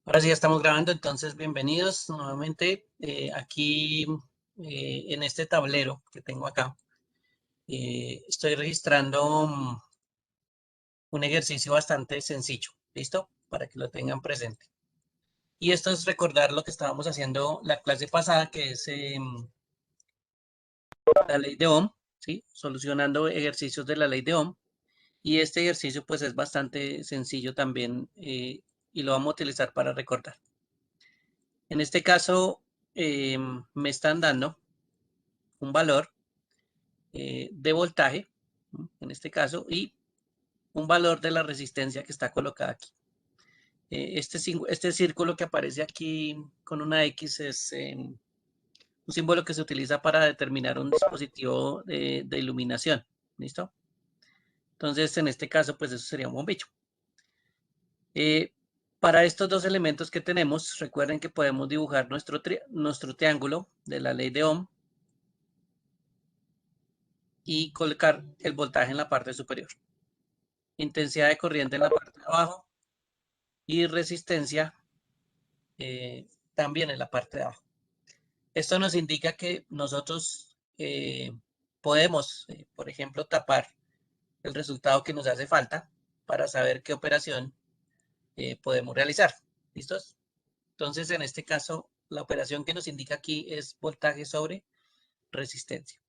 Ahora sí ya estamos grabando, entonces bienvenidos nuevamente aquí en este tablero que tengo acá. Estoy registrando un ejercicio bastante sencillo, ¿listo? Para que lo tengan presente. Y esto es recordar lo que estábamos haciendo la clase pasada, que es la ley de Ohm, ¿sí? Solucionando ejercicios de la ley de Ohm. Y este ejercicio pues es bastante sencillo también y lo vamos a utilizar para recordar. En este caso me están dando un valor de voltaje, ¿no? En este caso, y un valor de la resistencia que está colocada aquí. Este círculo que aparece aquí con una X es un símbolo que se utiliza para determinar un dispositivo de iluminación. ¿Listo? Entonces, en este caso, pues eso sería un bombillo. Para estos dos elementos que tenemos, recuerden que podemos dibujar nuestro triángulo de la ley de Ohm y colocar el voltaje en la parte superior, intensidad de corriente en la parte de abajo y resistencia también en la parte de abajo. Esto nos indica que nosotros podemos, por ejemplo, tapar el resultado que nos hace falta para saber qué operación podemos realizar. ¿Listos? Entonces, en este caso, la operación que nos indica aquí es voltaje sobre resistencia.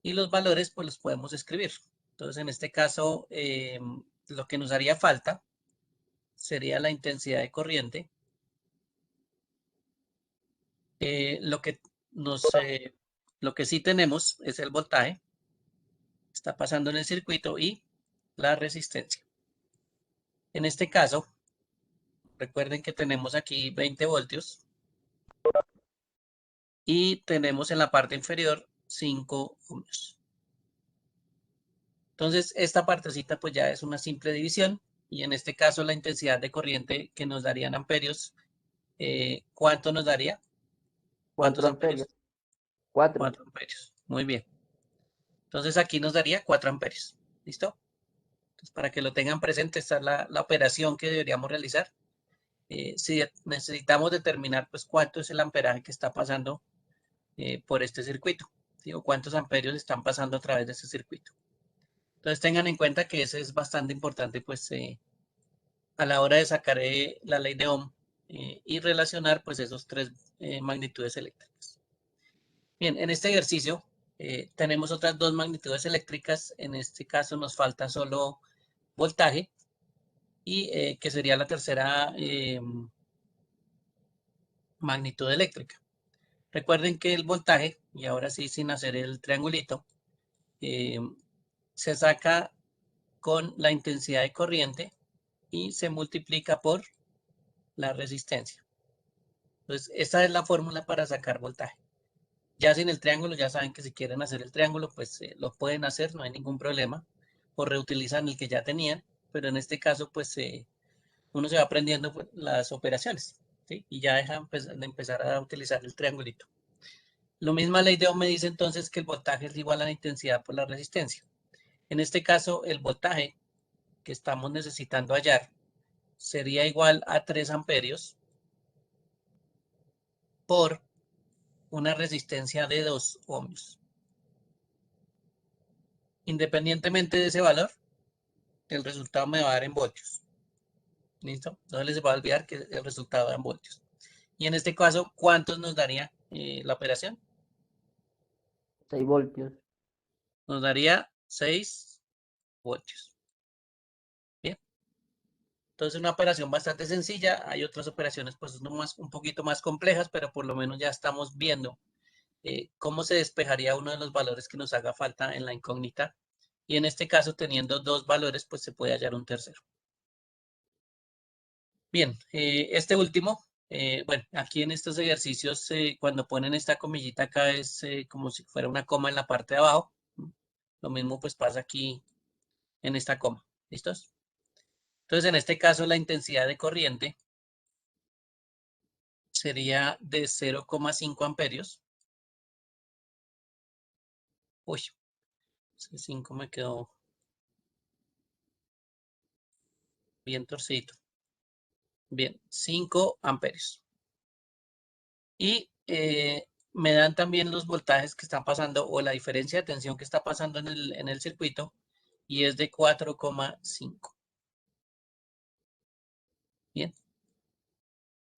Y los valores, pues los podemos escribir. Entonces, en este caso, lo que nos haría falta sería la intensidad de corriente. Lo que lo que sí tenemos es el voltaje, está pasando en el circuito y la resistencia. En este caso, recuerden que tenemos aquí 20 voltios y tenemos en la parte inferior 5 ohmios. Entonces, esta partecita pues ya es una simple división y en este caso la intensidad de corriente que nos darían amperios, ¿cuánto nos daría? ¿Cuántos 4 amperios? amperios. 4. 4 amperios. Muy bien. Entonces aquí nos daría 4 amperios. ¿Listo? Entonces, para que lo tengan presente, esta es la operación que deberíamos realizar. Si necesitamos determinar pues cuánto es el amperaje que está pasando por este circuito, ¿sí? O cuántos amperios están pasando a través de este circuito. Entonces tengan en cuenta que eso es bastante importante pues a la hora de sacar la ley de Ohm y relacionar pues esos tres magnitudes eléctricas. Bien, en este ejercicio tenemos otras dos magnitudes eléctricas. En este caso nos falta solo voltaje y que sería la tercera magnitud eléctrica. Recuerden que el voltaje, y ahora sí sin hacer el triangulito, eh, se saca con la intensidad de corriente y se multiplica por la resistencia. Entonces, esta es la fórmula para sacar voltaje. Ya sin el triángulo, ya saben que si quieren hacer el triángulo, pues lo pueden hacer, no hay ningún problema, o reutilizan el que ya tenían, pero en este caso, pues uno se va aprendiendo pues, las operaciones, ¿sí? Y ya deja de empezar a utilizar el triangulito. Lo mismo ley de Ohm me dice entonces que el voltaje es igual a la intensidad por la resistencia. En este caso, el voltaje que estamos necesitando hallar sería igual a 3 amperios por una resistencia de 2 ohmios. Independientemente de ese valor, el resultado me va a dar en voltios. ¿Listo? No les va a olvidar que el resultado da en voltios. Y en este caso, ¿cuántos nos daría la operación? 6 voltios. Nos daría 6 voltios. Bien. Entonces, una operación bastante sencilla. Hay otras operaciones, pues, un poquito más complejas, pero por lo menos ya estamos viendo cómo se despejaría uno de los valores que nos haga falta en la incógnita. Y en este caso, teniendo dos valores, pues se puede hallar un tercero. Bien, este último, bueno, aquí en estos ejercicios, cuando ponen esta comillita acá es como si fuera una coma en la parte de abajo. Lo mismo pues pasa aquí en esta coma. ¿Listos? Entonces, en este caso, la intensidad de corriente sería de 0,5 amperios. Uy, ese 5 me quedó bien torcido. Bien, 5 amperios. Y me dan también los voltajes que están pasando o la diferencia de tensión que está pasando en el circuito y es de 4,5. Bien.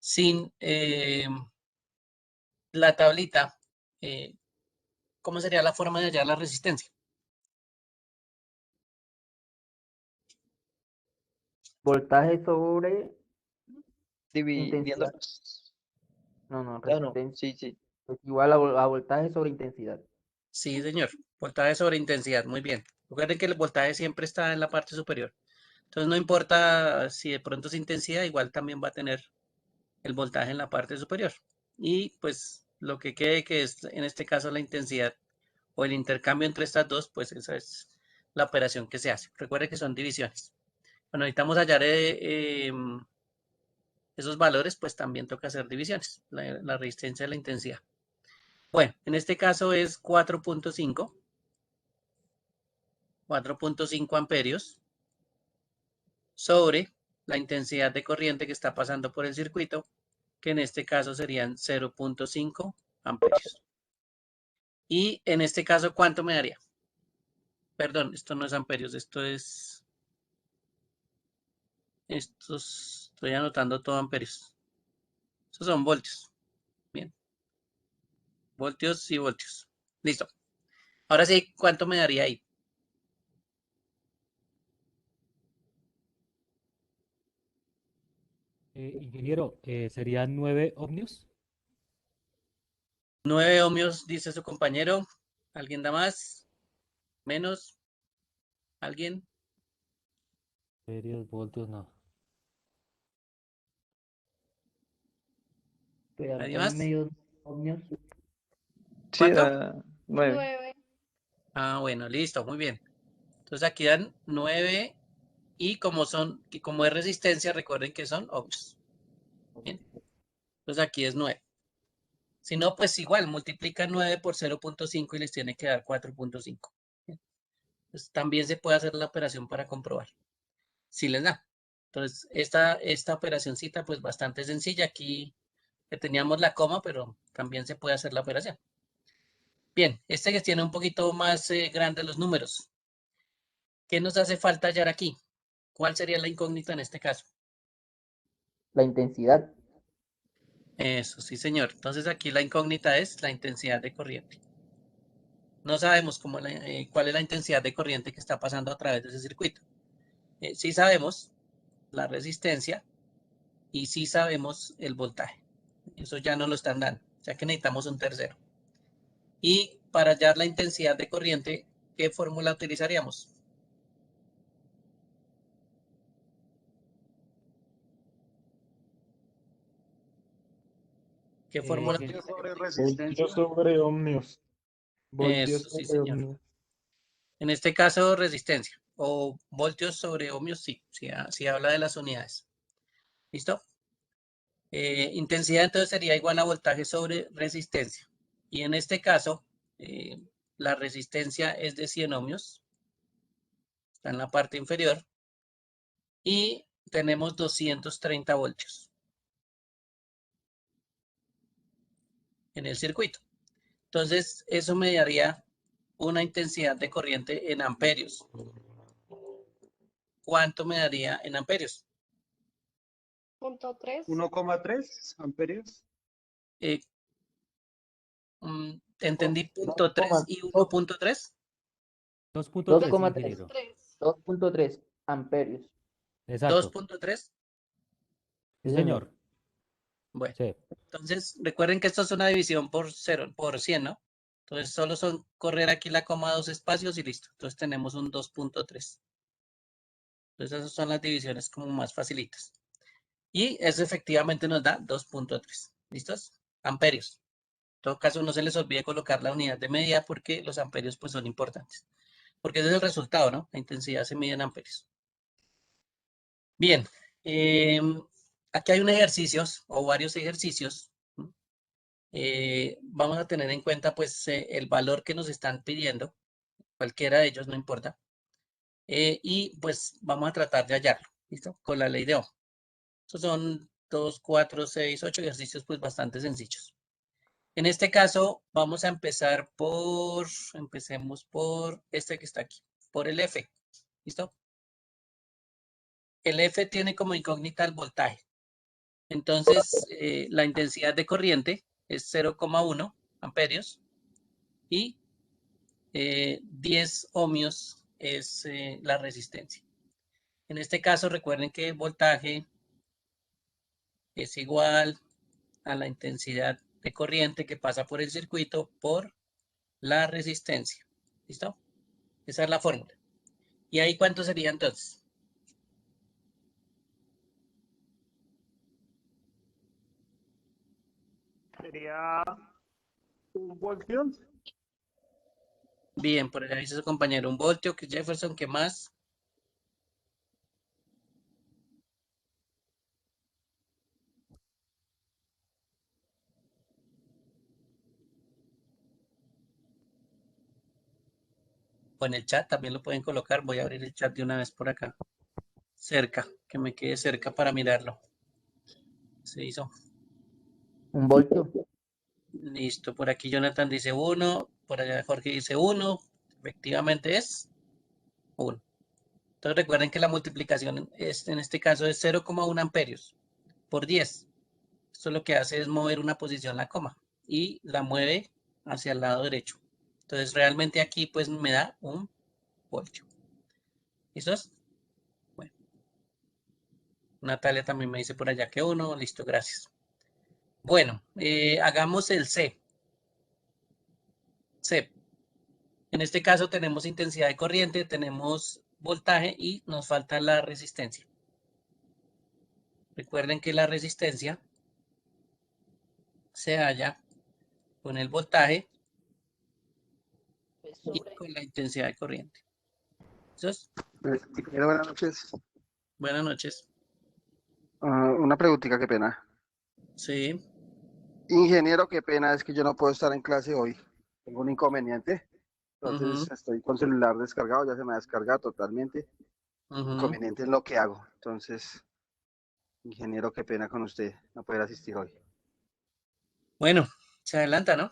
Sin la tablita, ¿cómo sería la forma de hallar la resistencia? Voltaje sobre Dividiendo. intensidad. No, No, resistencia. sí, sí. Es igual a voltaje sobre intensidad. Sí, señor. Voltaje sobre intensidad. Muy bien. Recuerden que el voltaje siempre está en la parte superior. Entonces no importa si de pronto es intensidad, igual también va a tener el voltaje en la parte superior. Y pues lo que quede que es en este caso la intensidad o el intercambio entre estas dos, pues esa es la operación que se hace. Recuerde que son divisiones. Bueno, necesitamos hallar esos valores, pues también toca hacer divisiones, la resistencia de la intensidad. Bueno, en este caso es 4.5 amperios sobre la intensidad de corriente que está pasando por el circuito, que en este caso serían 0.5 amperios. Y en este caso, ¿cuánto me daría? Perdón, esto no es amperios, estoy anotando todo amperios. Estos son voltios. Bien, voltios y voltios. Listo. Ahora sí, ¿cuánto me daría ahí? Ingeniero, ¿serían 9 ohmios? 9 ohmios, dice su compañero. ¿Alguien da más? ¿Menos? ¿Alguien? Amperios, voltios, no. ¿Nadie Ahí más? medio ohmios. Sí, ¿Cuánto? 9. 9. Ah, bueno, listo, muy bien. Entonces aquí dan 9 y como es resistencia, recuerden que son ohmios. Bien. Entonces aquí es 9. Si no, pues igual, multiplican 9 por 0.5 y les tiene que dar 4.5. Entonces también se puede hacer la operación para comprobar. Si les da. Entonces, esta operacioncita, pues bastante sencilla. Aquí teníamos la coma, pero también se puede hacer la operación. Bien, este que tiene un poquito más grande los números. ¿Qué nos hace falta hallar aquí? ¿Cuál sería la incógnita en este caso? La intensidad. Eso, sí, señor. Entonces aquí la incógnita es la intensidad de corriente. No sabemos cuál es la intensidad de corriente que está pasando a través de ese circuito. Sí sabemos la resistencia y sí sabemos el voltaje. Eso ya no lo están dando, ya que necesitamos un tercero. Y para hallar la intensidad de corriente, ¿qué fórmula utilizaríamos? ¿Qué fórmula Gen- Voltios sobre utilizaríamos? resistencia sobre ohmios. Voltios Eso, sí, sobre señor. ohmios. En este caso, resistencia o voltios sobre ohmios, sí, sí habla de las unidades. ¿Listo? Intensidad entonces sería igual a voltaje sobre resistencia. Y en este caso, la resistencia es de 100 ohmios, está en la parte inferior, y tenemos 230 voltios en el circuito. Entonces, eso me daría una intensidad de corriente en amperios. ¿Cuánto me daría en amperios? 0.3. 1,3 amperios. Eh, entendí punto 3 y 1.3. 2.3, 2,3. ingeniero. 3. 2.3 amperios. Exacto. 2.3. Sí, Sí, señor. señor. Bueno, Sí. entonces recuerden que esto es una división por 0, por 100, ¿no? Entonces solo son correr aquí la coma 2 espacios y listo. Entonces tenemos un 2.3. Entonces esas son las divisiones como más facilitas. Y eso efectivamente nos da 2.3. ¿Listos? Amperios. En todo caso, no se les olvide colocar la unidad de medida porque los amperios pues son importantes. Porque ese es el resultado, ¿no? La intensidad se mide en amperios. Bien. Aquí hay un ejercicio o varios ejercicios. Vamos a tener en cuenta pues el valor que nos están pidiendo. Cualquiera de ellos, no importa. Y pues vamos a tratar de hallarlo. ¿Listo? Con la ley de Ohm. Estos son 2, 4, 6, 8 ejercicios pues bastante sencillos. En este caso vamos a empecemos por este que está aquí, por el F. ¿Listo? El F tiene como incógnita el voltaje. Entonces, la intensidad de corriente es 0,1 amperios y 10 ohmios es la resistencia. En este caso, recuerden que el voltaje es igual a la intensidad de corriente que pasa por el circuito por la resistencia. ¿Listo? Esa es la fórmula. ¿Y ahí cuánto sería entonces? Sería 1 voltio. Bien, por allá dice su compañero 1 voltio, que Jefferson, ¿qué más? O en el chat también lo pueden colocar. Voy a abrir el chat de una vez por acá. Cerca, que me quede cerca para mirarlo. Se hizo. 1 voltio. Listo, por aquí Jonathan dice 1, por allá Jorge dice 1. Efectivamente es 1. Entonces recuerden que la multiplicación en este caso es 0,1 amperios por 10. Esto lo que hace es mover una posición la coma y la mueve hacia el lado derecho. Entonces realmente aquí pues me da 1 voltio. ¿Listos? Bueno, Natalia también me dice por allá que 1. Listo, gracias. Bueno, hagamos el C. C. En este caso tenemos intensidad de corriente, tenemos voltaje y nos falta la resistencia. Recuerden que la resistencia se halla con el voltaje y con la intensidad de corriente. ¿Listo? Ingeniero, buenas noches. Buenas noches. Una preguntita, qué pena. Sí, Ingeniero, qué pena, es que yo no puedo estar en clase hoy. Tengo un inconveniente. Entonces ujú, estoy con celular descargado, ya se me ha descargado totalmente. ujú. Inconveniente en lo que hago. Entonces, ingeniero, qué pena con usted no poder asistir hoy. Bueno, se adelanta, ¿no?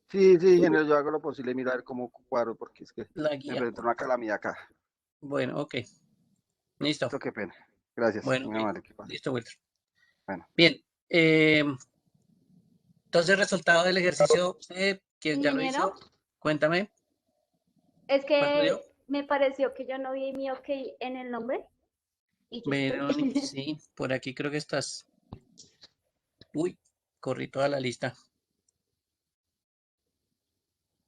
Sí, sí, ingeniero, yo hago lo posible, mira a ver cómo cuadro, porque es que La me guía. enfrento a una calamidad acá. Bueno, ok. Listo. Esto, qué pena. Gracias, Bueno, muy amable. Que pase. listo, Wilter. Bueno. Bien. Entonces, resultado del ejercicio, ¿quién ya lo Ingeniero, hizo? Cuéntame. es ¿Cuánto dio? que me pareció que yo no vi mi OK en el nombre y yo estoy. Verónica, sí, por aquí creo que estás. Uy, corrí toda la lista.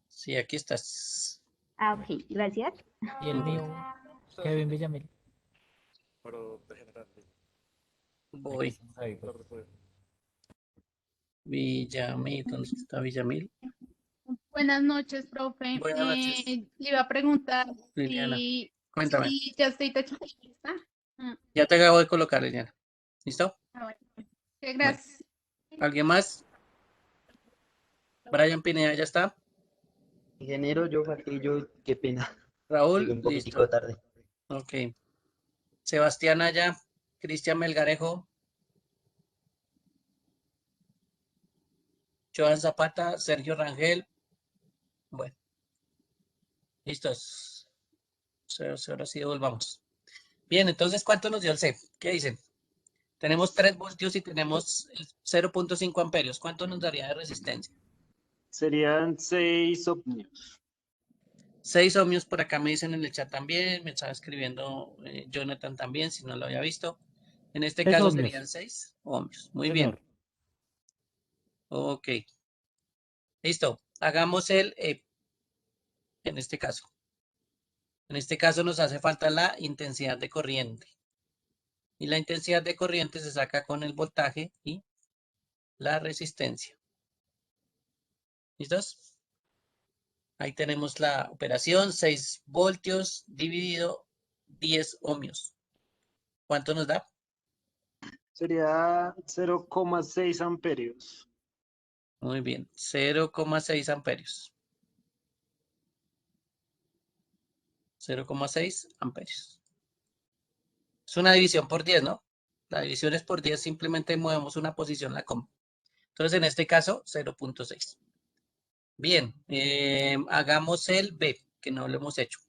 Sí, aquí estás. Ah, ok, gracias. Y el mío, Kevin Villamil. Voy. Estamos ahí, pues. Villamil, ¿dónde está Villamil? Buenas noches, profe. Buenas noches, Le iba a preguntar Liliana. si, Cuéntame. si ya estoy tachando. ¿Está? Ya te acabo de colocar, Liliana. ¿Listo? Bueno. Bueno, Gracias. ¿alguien más? Brian Pineda, ¿ya está? Ingeniero, yo falté, qué pena, llegué Raúl, un poquitico listo. tarde. Ok. Sebastián Aya, Cristian Melgarejo, Joan Zapata, Sergio Rangel. Bueno, listos. Ahora sí volvamos. Bien, entonces, ¿cuánto nos dio el C? ¿Qué dicen? Tenemos 3 voltios y tenemos 0,5 amperios. ¿Cuánto nos daría de resistencia? Serían 6 ohmios. 6 ohmios por acá me dicen en el chat también. Me estaba escribiendo Jonathan también, si no lo había visto. En este 6 caso ohmios. serían 6 ohmios. Muy Señor. bien. Ok. Listo. Hagamos el E en este caso. En este caso nos hace falta la intensidad de corriente. Y la intensidad de corriente se saca con el voltaje y la resistencia. ¿Listos? Ahí tenemos la operación, 6 voltios dividido 10 ohmios. ¿Cuánto nos da? Sería 0,6 amperios. Muy bien, 0,6 amperios. 0,6 amperios. Es una división por 10, ¿no? La división es por 10, simplemente movemos una posición la coma. Entonces, en este caso, 0.6. Bien, hagamos el B, que no lo hemos hecho.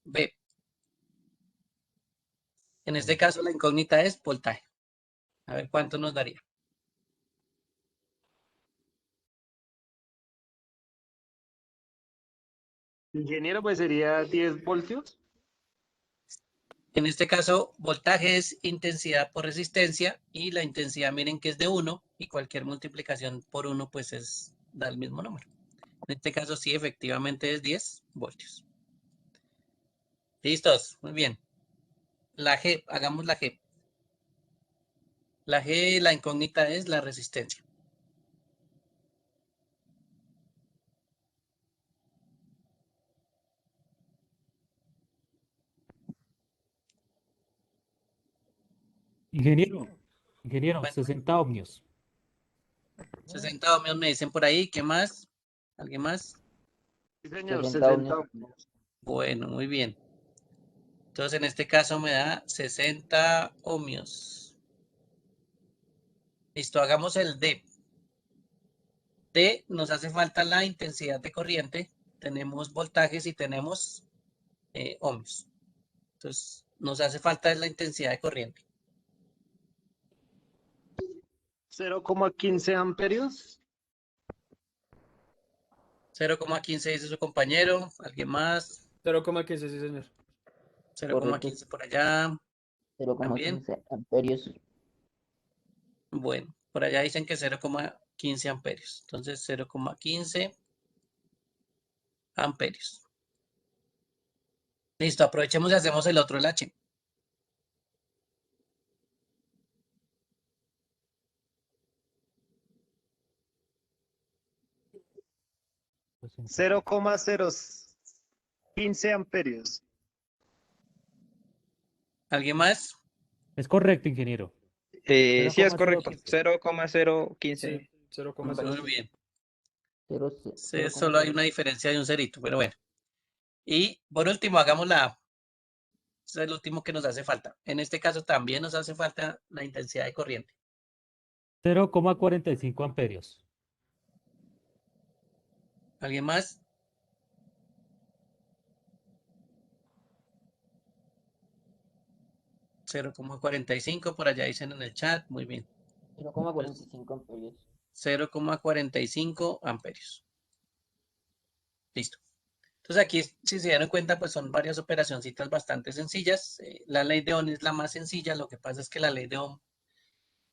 B. En este caso, la incógnita es voltaje. A ver cuánto nos daría. Ingeniero, pues sería 10 voltios. En este caso, voltaje es intensidad por resistencia y la intensidad, miren que es de 1 y cualquier multiplicación por 1 pues da el mismo número. En este caso sí, efectivamente es 10 voltios. ¿Listos? Muy bien. La G, hagamos la G. La G, la incógnita es la resistencia. Ingeniero, Bueno. 60 ohmios. 60 ohmios me dicen por ahí. ¿Qué más? ¿Alguien más? Sí, señor, 60 60 ohmios. ohmios. Bueno, muy bien. Entonces, en este caso me da 60 ohmios. Listo, hagamos el D. D, nos hace falta la intensidad de corriente. Tenemos voltajes y tenemos ohmios. Entonces, nos hace falta la intensidad de corriente. 0,15 amperios. 0,15 dice su compañero. ¿Alguien más? 0,15, sí, señor. 0,15 por allá. También. 0,15 amperios. Bueno, por allá dicen que 0,15 amperios. Entonces, 0,15 amperios. Listo, aprovechemos y hacemos el otro, el H. Pues, 0,015 amperios. ¿Alguien más? Es correcto, ingeniero. Sí, es correcto. 0,015. 0,015. Sí, 0,0. Muy bien. Sí, 0,0. solo hay una diferencia de un cerito, pero bueno. Y por último, hagamos la A. Este es el último que nos hace falta. En este caso también nos hace falta la intensidad de corriente. 0,45 amperios. ¿Alguien más? $0,45 por allá dicen en el chat. Muy bien. 0,45 amperios. 0,45 amperios. Listo. Entonces aquí, si se dieron cuenta, pues son varias operacioncitas bastante sencillas. La ley de Ohm es la más sencilla. Lo que pasa es que la ley de Ohm,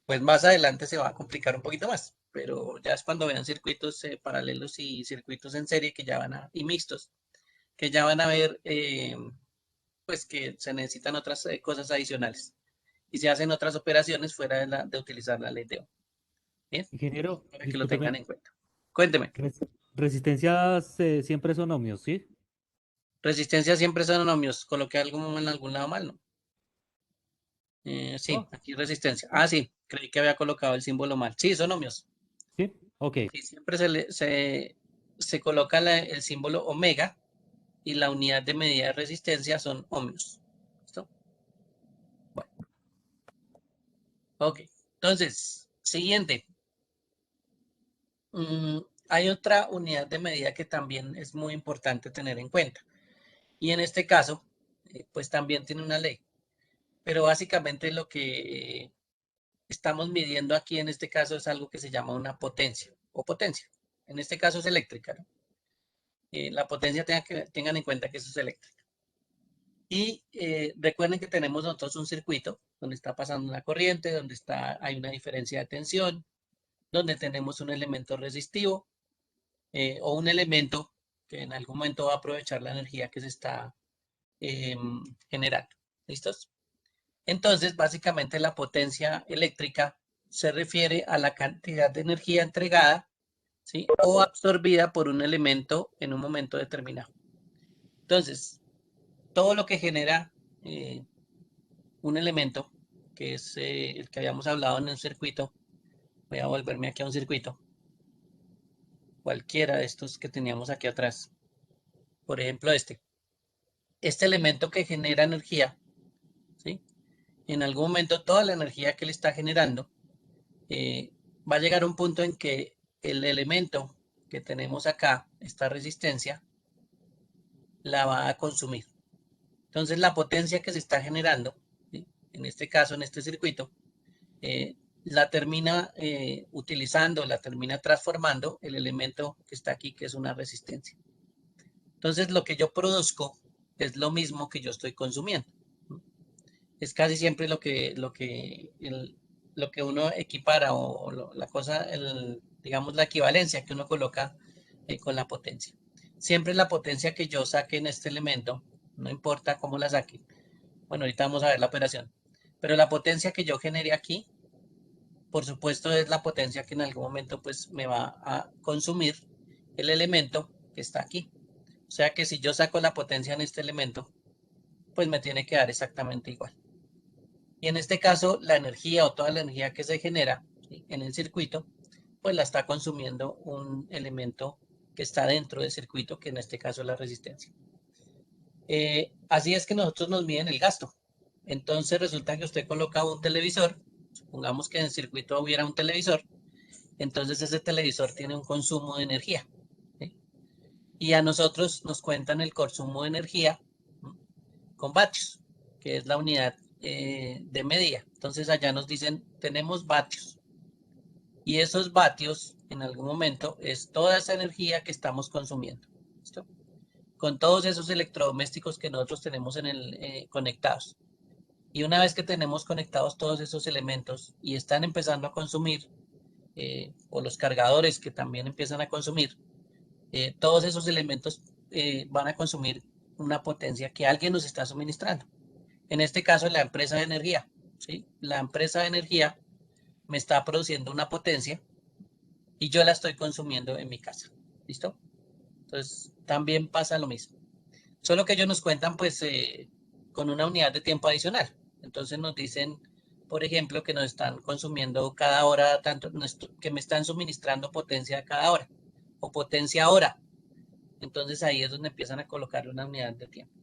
pues más adelante se va a complicar un poquito más. Pero ya es cuando vean circuitos paralelos y circuitos en serie que ya y mixtos, que ya van a ver pues que se necesitan otras cosas adicionales. Y se hacen otras operaciones fuera de utilizar la ley de Ohm. Bien, Ingeniero, para que lo tengan en discúlpeme. cuenta. Cuénteme. Resistencias siempre son ohmios, ¿sí? Resistencia siempre son ohmios. Coloqué algo en algún lado mal, ¿no? Sí, Oh. aquí resistencia. Ah, sí, creí que había colocado el símbolo mal. Sí, son ohmios. ¿Sí? Ok. Sí, siempre se coloca el símbolo omega y la unidad de medida de resistencia son ohmios. ¿Listo? Bueno. Ok, entonces, siguiente. Hay otra unidad de medida que también es muy importante tener en cuenta. Y en este caso, pues también tiene una ley. Pero básicamente lo que estamos midiendo aquí en este caso es algo que se llama una potencia o potencia. En este caso es eléctrica, ¿no? La potencia tengan en cuenta que eso es eléctrica. Y recuerden que tenemos nosotros un circuito donde está pasando una corriente, donde hay una diferencia de tensión, donde tenemos un elemento resistivo o un elemento que en algún momento va a aprovechar la energía que se está generando. ¿Listos? Entonces, básicamente la potencia eléctrica se refiere a la cantidad de energía entregada, ¿sí? O absorbida por un elemento en un momento determinado. Entonces, todo lo que genera un elemento, que es el que habíamos hablado en el circuito, voy a volverme aquí a un circuito, cualquiera de estos que teníamos aquí atrás, por ejemplo este elemento que genera energía, ¿sí? en algún momento toda la energía que él está generando va a llegar a un punto en que el elemento que tenemos acá, esta resistencia, la va a consumir. Entonces la potencia que se está generando, ¿sí?, en este caso, en este circuito, la termina utilizando, la termina transformando el elemento que está aquí, que es una resistencia. Entonces lo que yo produzco es lo mismo que yo estoy consumiendo. Es casi siempre lo que uno equipara la cosa, digamos, la equivalencia que uno coloca con la potencia. Siempre la potencia que yo saque en este elemento, no importa cómo la saque. Bueno, ahorita vamos a ver la operación. Pero la potencia que yo genere aquí, por supuesto, es la potencia que en algún momento pues me va a consumir el elemento que está aquí. O sea que si yo saco la potencia en este elemento, pues me tiene que dar exactamente igual. Y en este caso, la energía o toda la energía que se genera, ¿sí?, en el circuito, pues la está consumiendo un elemento que está dentro del circuito, que en este caso es la resistencia. Así es que nosotros nos miden el gasto. Entonces resulta que usted coloca un televisor, supongamos que en el circuito hubiera un televisor, entonces ese televisor tiene un consumo de energía, ¿sí?, y a nosotros nos cuentan el consumo de energía, ¿sí?, con vatios, que es la unidad de medida. Entonces allá nos dicen, tenemos vatios. Y esos vatios, en algún momento, es toda esa energía que estamos consumiendo. ¿Listo? Con todos esos electrodomésticos que nosotros tenemos conectados. Y una vez que tenemos conectados todos esos elementos y están empezando a consumir, o los cargadores que también empiezan a consumir, todos esos elementos van a consumir una potencia que alguien nos está suministrando. En este caso, la empresa de energía, ¿sí? La empresa de energía me está produciendo una potencia y yo la estoy consumiendo en mi casa. ¿Listo? Entonces, también pasa lo mismo. Solo que ellos nos cuentan, pues, con una unidad de tiempo adicional. Entonces nos dicen, por ejemplo, que nos están consumiendo cada hora, tanto que me están suministrando potencia cada hora, o potencia hora. Entonces ahí es donde empiezan a colocarle una unidad de tiempo.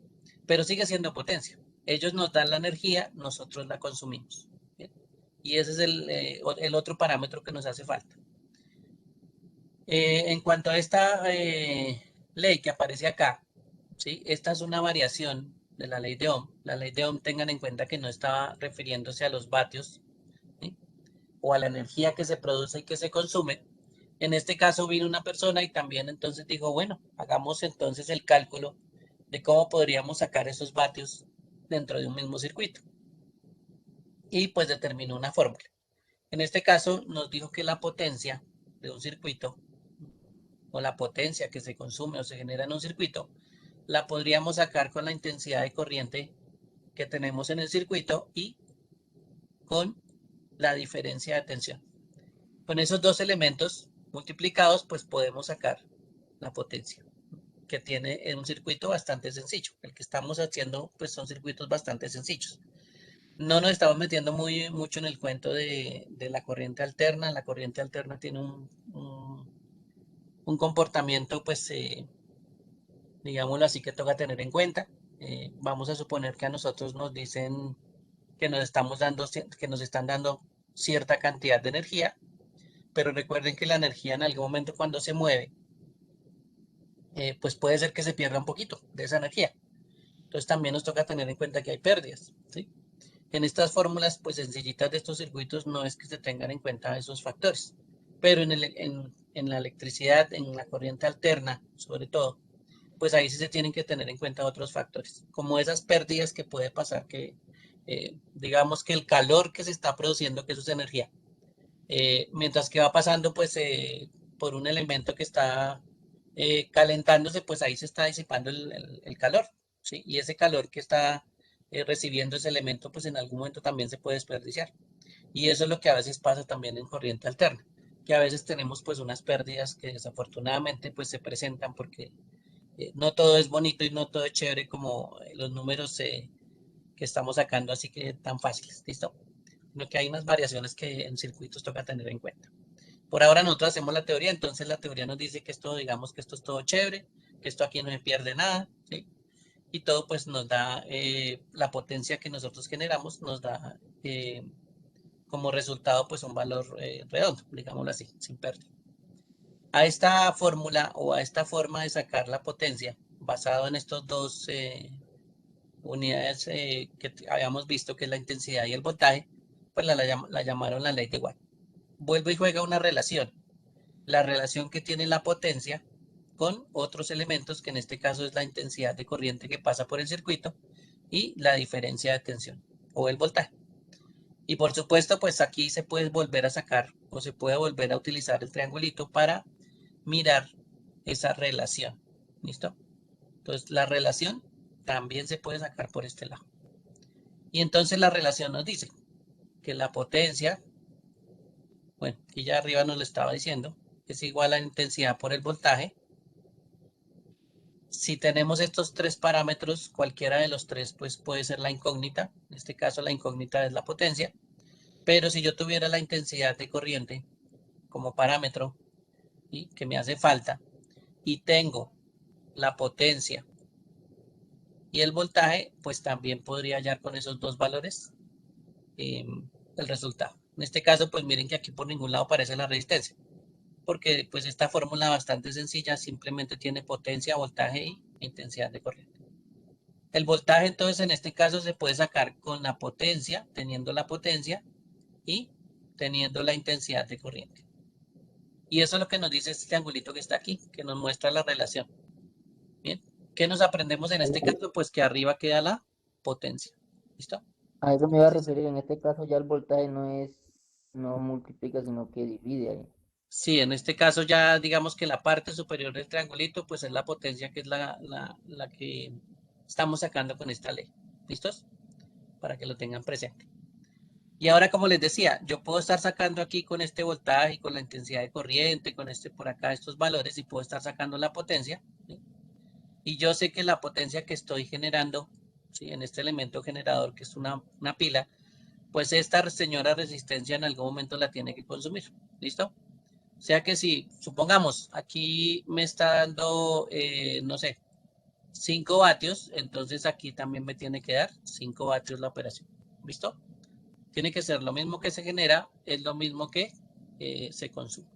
Pero sigue siendo potencia. Ellos nos dan la energía, nosotros la consumimos. ¿Bien? Y ese es el otro parámetro que nos hace falta. En cuanto a esta ley que aparece acá, ¿sí?, esta es una variación de la ley de Ohm. La ley de Ohm, tengan en cuenta que no estaba refiriéndose a los vatios, ¿sí?, o a la energía que se produce y que se consume. En este caso vino una persona y también entonces dijo, bueno, hagamos entonces el cálculo de cómo podríamos sacar esos vatios dentro de un mismo circuito. Y pues determinó una fórmula. En este caso nos dijo que la potencia de un circuito, o la potencia que se consume o se genera en un circuito, la podríamos sacar con la intensidad de corriente que tenemos en el circuito y con la diferencia de tensión. Con esos dos elementos multiplicados, pues podemos sacar la potencia que tiene en un circuito bastante sencillo. El que estamos haciendo, pues son circuitos bastante sencillos. No nos estamos metiendo mucho en el cuento de la corriente alterna. La corriente alterna tiene un comportamiento, pues, digámoslo así, que toca tener en cuenta. Vamos a suponer que a nosotros nos dicen que nos están dando cierta cantidad de energía, pero recuerden que la energía en algún momento cuando se mueve, pues puede ser que se pierda un poquito de esa energía. Entonces también nos toca tener en cuenta que hay pérdidas, ¿sí? En estas fórmulas, pues sencillitas de estos circuitos, no es que se tengan en cuenta esos factores, pero en la electricidad, en la corriente alterna, sobre todo, pues ahí sí se tienen que tener en cuenta otros factores, como esas pérdidas que puede pasar, que digamos que el calor que se está produciendo, que eso es energía, mientras que va pasando pues por un elemento que está calentándose, pues ahí se está disipando el calor, ¿sí? Y ese calor que está recibiendo ese elemento, pues en algún momento también se puede desperdiciar. Y eso es lo que a veces pasa también en corriente alterna, que a veces tenemos pues unas pérdidas que desafortunadamente pues se presentan porque no todo es bonito y no todo es chévere como los números que estamos sacando así que tan fáciles, ¿listo? Sino que hay unas variaciones que en circuitos toca tener en cuenta. Por ahora nosotros hacemos la teoría, entonces la teoría nos dice que esto, digamos que esto es todo chévere, que esto aquí no se pierde nada, ¿sí? y todo pues nos da la potencia que nosotros generamos, nos da como resultado pues un valor redondo, digámoslo así, sin pérdida. A esta fórmula o a esta forma de sacar la potencia, basado en estos dos unidades que habíamos visto, que es la intensidad y el voltaje, pues la llamaron la ley de Watt. Vuelve y juega una relación. La relación que tiene la potencia con otros elementos, que en este caso es la intensidad de corriente que pasa por el circuito y la diferencia de tensión o el voltaje. Y por supuesto, pues aquí se puede volver a sacar o se puede volver a utilizar el triangulito para mirar esa relación. ¿Listo? Entonces, la relación también se puede sacar por este lado. Y entonces la relación nos dice que la potencia, bueno, aquí ya arriba nos lo estaba diciendo, es igual a la intensidad por el voltaje. Si tenemos estos tres parámetros, cualquiera de los tres pues puede ser la incógnita. En este caso la incógnita es la potencia. Pero si yo tuviera la intensidad de corriente como parámetro y que me hace falta y tengo la potencia y el voltaje, pues también podría hallar con esos dos valores el resultado. En este caso, pues miren que aquí por ningún lado aparece la resistencia, porque pues esta fórmula bastante sencilla, simplemente tiene potencia, voltaje y intensidad de corriente. El voltaje entonces en este caso se puede sacar con la potencia, teniendo la potencia y teniendo la intensidad de corriente. Y eso es lo que nos dice este triangulito que está aquí, que nos muestra la relación. Bien, ¿qué nos aprendemos en este caso? Pues que arriba queda la potencia. ¿Listo? A eso me iba a referir. En este caso ya el voltaje no multiplica, sino que divide ahí. Sí, en este caso ya digamos que la parte superior del triangulito pues es la potencia, que es la que estamos sacando con esta ley. ¿Listos? Para que lo tengan presente. Y ahora, como les decía, yo puedo estar sacando aquí con este voltaje y con la intensidad de corriente, con este por acá, estos valores, y puedo estar sacando la potencia, ¿sí? Y yo sé que la potencia que estoy generando, ¿sí?, en este elemento generador, que es una pila, pues esta señora resistencia en algún momento la tiene que consumir. ¿Listo? O sea que si, supongamos, aquí me está dando, no sé, 5 vatios, entonces aquí también me tiene que dar 5 vatios la operación. ¿Listo? Tiene que ser lo mismo que se genera, es lo mismo que se consume.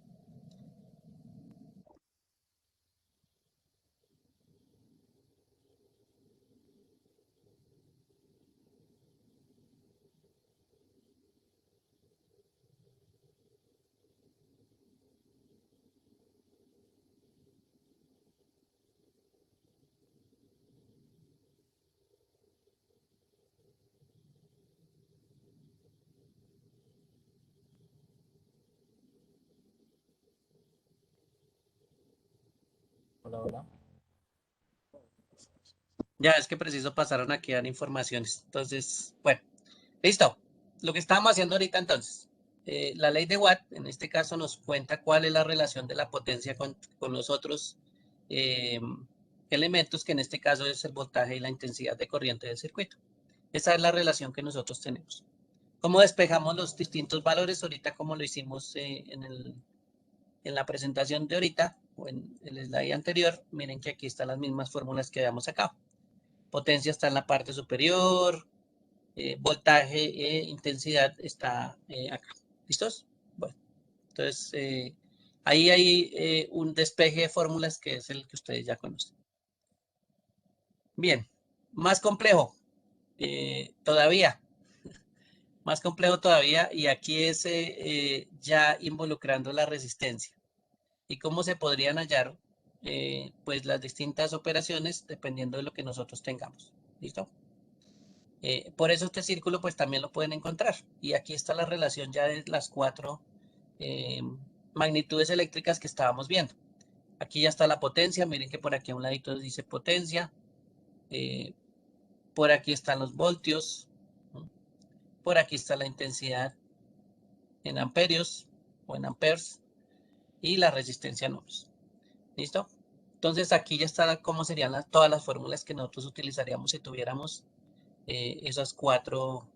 Hola, hola. Ya es que preciso pasaron aquí a dar informaciones. Entonces, bueno, listo. Lo que estábamos haciendo ahorita entonces, la ley de Watt, en este caso nos cuenta cuál es la relación de la potencia con los otros elementos, que en este caso es el voltaje y la intensidad de corriente del circuito. Esa es la relación que nosotros tenemos. ¿Cómo despejamos los distintos valores? Ahorita como lo hicimos en la presentación de ahorita, o en el slide anterior, miren que aquí están las mismas fórmulas que habíamos sacado. Potencia está en la parte superior, voltaje e intensidad está acá. ¿Listos? Bueno, entonces ahí hay un despeje de fórmulas que es el que ustedes ya conocen. Bien, más complejo todavía. Más complejo todavía, y aquí es ya involucrando la resistencia. ¿Y cómo se podrían hallar pues las distintas operaciones dependiendo de lo que nosotros tengamos? ¿Listo? Por eso este círculo pues también lo pueden encontrar. Y aquí está la relación ya de las 4 magnitudes eléctricas que estábamos viendo. Aquí ya está la potencia. Miren que por aquí a un ladito dice potencia. Por aquí están los voltios. Por aquí está la intensidad en amperios o en amperes. Y la resistencia en ohms. ¿Listo? Entonces aquí ya está cómo serían todas las fórmulas que nosotros utilizaríamos si tuviéramos esas 4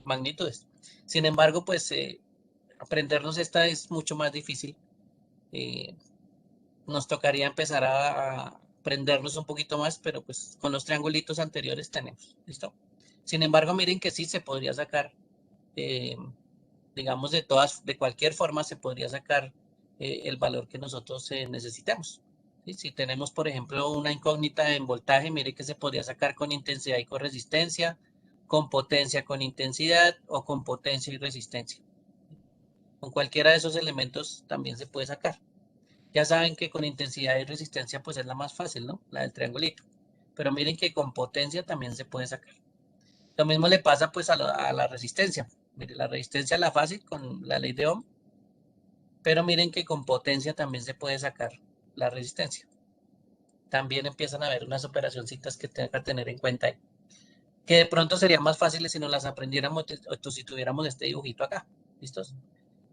magnitudes. Sin embargo, pues aprendernos esta es mucho más difícil. Nos tocaría empezar a aprendernos un poquito más, pero pues con los triangulitos anteriores tenemos, ¿listo? Sin embargo, miren que sí se podría sacar, digamos, de cualquier forma se podría sacar el valor que nosotros necesitamos. ¿Sí? Si tenemos, por ejemplo, una incógnita en voltaje, mire que se podría sacar con intensidad y con resistencia, con potencia con intensidad o con potencia y resistencia. Con cualquiera de esos elementos también se puede sacar. Ya saben que con intensidad y resistencia pues es la más fácil, ¿no? La del triangulito. Pero miren que con potencia también se puede sacar. Lo mismo le pasa pues a la resistencia. Miren, la resistencia es la fácil con la ley de Ohm. Pero miren que con potencia también se puede sacar la resistencia. También empiezan a haber unas operacioncitas que tengan que tener en cuenta ahí. Que de pronto sería más fáciles si nos las aprendiéramos o si tuviéramos este dibujito acá. ¿Listos?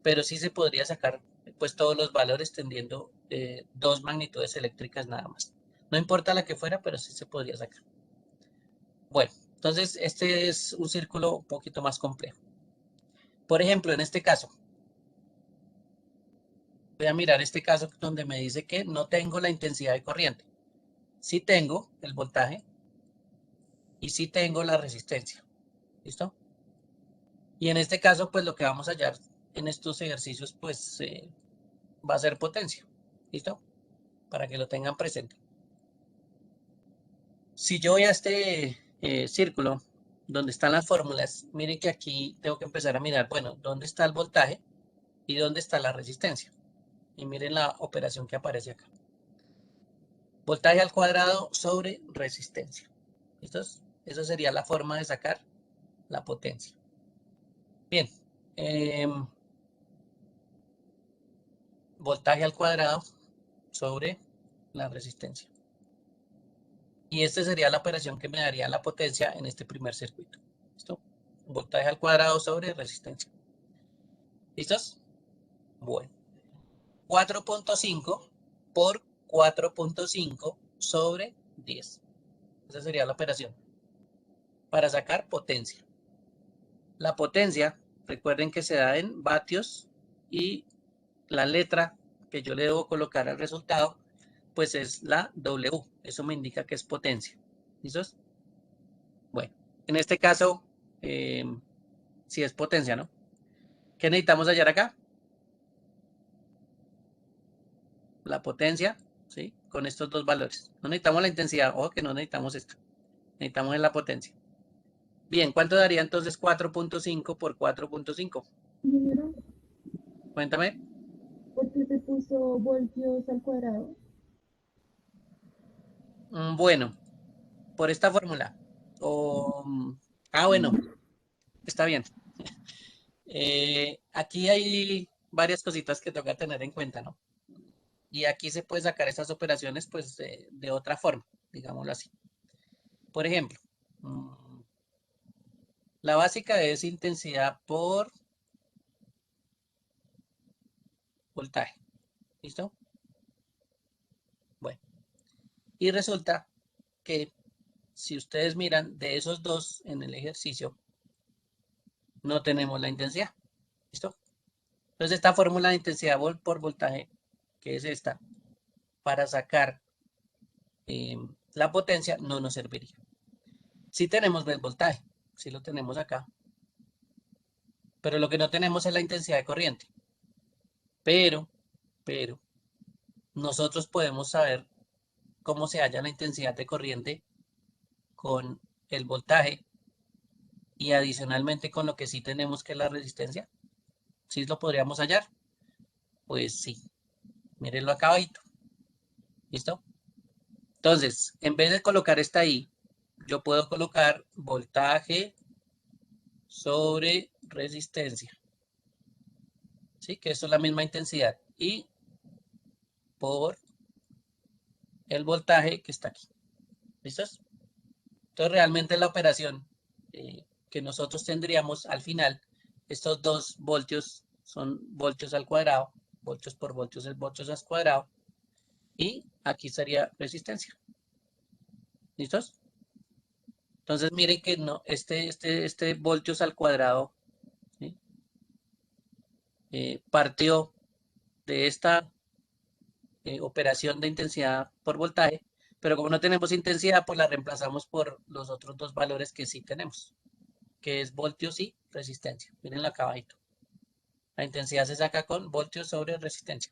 Pero sí se podría sacar pues todos los valores teniendo dos magnitudes eléctricas nada más. No importa la que fuera, pero sí se podría sacar. Bueno, entonces este es un círculo un poquito más complejo. Por ejemplo, en este caso, voy a mirar este caso donde me dice que no tengo la intensidad de corriente. Sí tengo el voltaje y sí tengo la resistencia. ¿Listo? Y en este caso, pues lo que vamos a hallar en estos ejercicios, pues va a ser potencia. ¿Listo? Para que lo tengan presente. Si yo voy a este círculo donde están las fórmulas, miren que aquí tengo que empezar a mirar, bueno, dónde está el voltaje y dónde está la resistencia. Y miren la operación que aparece acá. Voltaje al cuadrado sobre resistencia. ¿Listo? Esa sería la forma de sacar la potencia. Bien. Voltaje al cuadrado sobre la resistencia. Y esta sería la operación que me daría la potencia en este primer circuito. ¿Listo? Voltaje al cuadrado sobre resistencia. ¿Listos? Bueno. 4.5 por 4.5 sobre 10. Esa sería la operación. Para sacar potencia. La potencia, recuerden que se da en vatios y la letra que yo le debo colocar al resultado, pues es la W. Eso me indica que es potencia. ¿Listos? Bueno, en este caso, sí es potencia, ¿no? ¿Qué necesitamos hallar acá? La potencia, ¿sí? Con estos dos valores. No necesitamos la intensidad, ojo que no necesitamos esto. Necesitamos la potencia. Bien, ¿cuánto daría entonces 4.5 por 4.5? Cuéntame. ¿Por qué se puso voltios al cuadrado? Bueno, por esta fórmula. Bueno, está bien. Aquí hay varias cositas que toca tener en cuenta, ¿no? Y aquí se puede sacar estas operaciones pues de otra forma, digámoslo así. Por ejemplo, la básica es intensidad por voltaje. ¿Listo? Bueno. Y resulta que si ustedes miran de esos dos en el ejercicio, no tenemos la intensidad. ¿Listo? Entonces esta fórmula de intensidad por voltaje, que es esta, para sacar la potencia, no nos serviría. Sí tenemos el voltaje, sí lo tenemos acá, pero lo que no tenemos es la intensidad de corriente. Pero, nosotros podemos saber cómo se halla la intensidad de corriente con el voltaje y adicionalmente con lo que sí tenemos que es la resistencia. ¿Sí lo podríamos hallar? Pues sí. Mírenlo acá abajito. ¿Listo? Entonces, en vez de colocar esta I, yo puedo colocar voltaje sobre resistencia. ¿Sí? Que esto es la misma intensidad. Y por el voltaje que está aquí. ¿Listos? Entonces, realmente la operación que nosotros tendríamos al final, estos 2 voltios son voltios al cuadrado, voltios por voltios es voltios al cuadrado, y aquí sería resistencia. ¿Listos? Entonces miren que no, este voltios al cuadrado, ¿sí? Partió de esta operación de intensidad por voltaje, Pero como no tenemos intensidad, pues la reemplazamos por los otros dos valores que sí tenemos, que es voltios y resistencia. Miren acá abajito. La intensidad se saca con voltios sobre resistencia,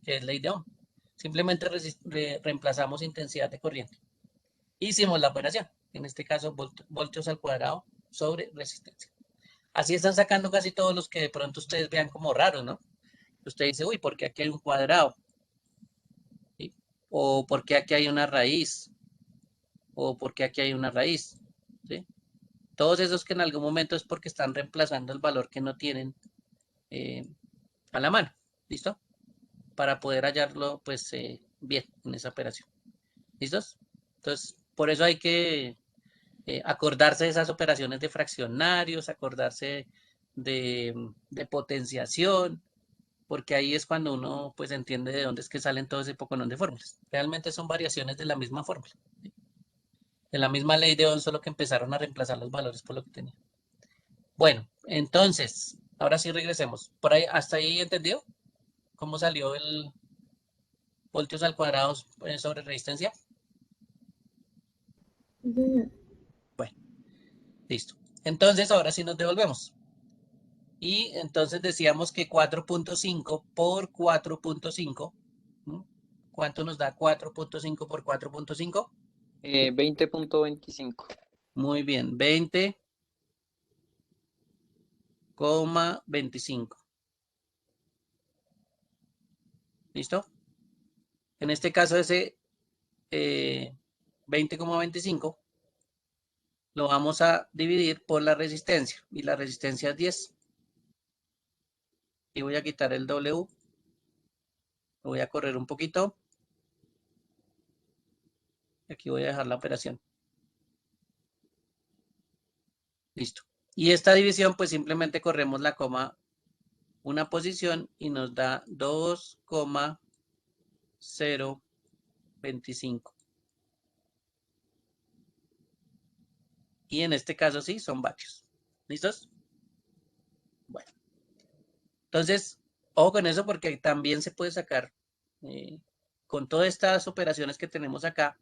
que es ley de Ohm. Simplemente reemplazamos intensidad de corriente. Hicimos la operación. En este caso, voltios al cuadrado sobre resistencia. Así están sacando casi todos los que de pronto ustedes vean como raros, ¿no? Usted dice, uy, ¿por qué aquí hay un cuadrado? ¿Sí? O ¿por qué aquí hay una raíz? O ¿por qué aquí hay una raíz? ¿Sí? Todos esos que en algún momento es porque están reemplazando el valor que no tienen a la mano. ¿Listo? Para poder hallarlo, pues, bien en esa operación. ¿Listos? Entonces, por eso hay que acordarse de esas operaciones de fraccionarios, acordarse de potenciación, porque ahí es cuando uno pues entiende de dónde es que salen todo ese poconón de fórmulas. Realmente son variaciones de la misma fórmula, ¿sí? De la misma ley de Ohm, solo que empezaron a reemplazar los valores por lo que tenía. Bueno, entonces, ahora sí regresemos. ¿Por ahí, hasta ahí entendió cómo salió el voltios al cuadrado sobre resistencia? Sí, señor. Bueno, listo. Entonces, ahora sí nos devolvemos. Y entonces decíamos que 4.5 por 4.5, ¿cuánto nos da 4.5 por 4.5? 20.25. Muy bien, 20,25. ¿Listo? En este caso ese 20,25 lo vamos a dividir por la resistencia. Y la resistencia es 10. Y voy a quitar el W. Lo voy a correr un poquito. Aquí voy a dejar la operación. Listo. Y esta división, pues simplemente corremos la coma una posición y nos da 2,025. Y en este caso sí, son vatios. ¿Listos? Bueno. Entonces, ojo con eso porque también se puede sacar, con todas estas operaciones que tenemos acá,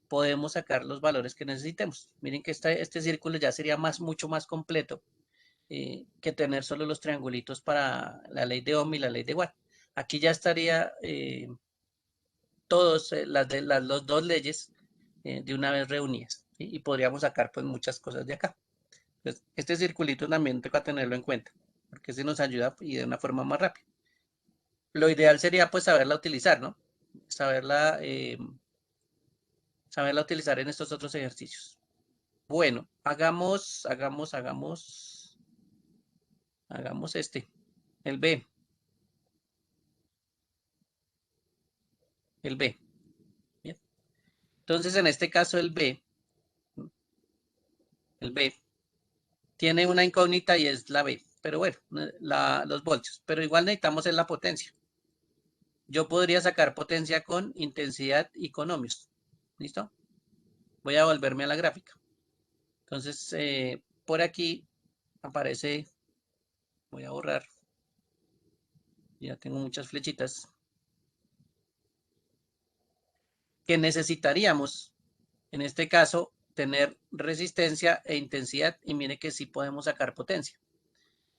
podemos sacar los valores que necesitemos. Miren que este círculo ya sería mucho más completo que tener solo los triangulitos para la ley de Ohm y la ley de Watt. Aquí ya estaría todos las dos leyes de una vez reunidas, ¿sí? Y podríamos sacar pues muchas cosas de acá. Entonces, este circulito también toca tenerlo en cuenta, porque se nos ayuda y de una forma más rápida. Lo ideal sería pues saberla utilizar, ¿no? Saberla utilizar en estos otros ejercicios. Bueno, hagamos el B. El B. Bien. Entonces, en este caso, el B tiene una incógnita y es la B. Pero bueno, los voltios. Pero igual necesitamos en la potencia. Yo podría sacar potencia con intensidad y con ohmios. ¿Listo? Voy a volverme a la gráfica. Entonces, por aquí aparece, voy a borrar. Ya tengo muchas flechitas. Que necesitaríamos, en este caso, tener resistencia e intensidad. Y mire que sí podemos sacar potencia.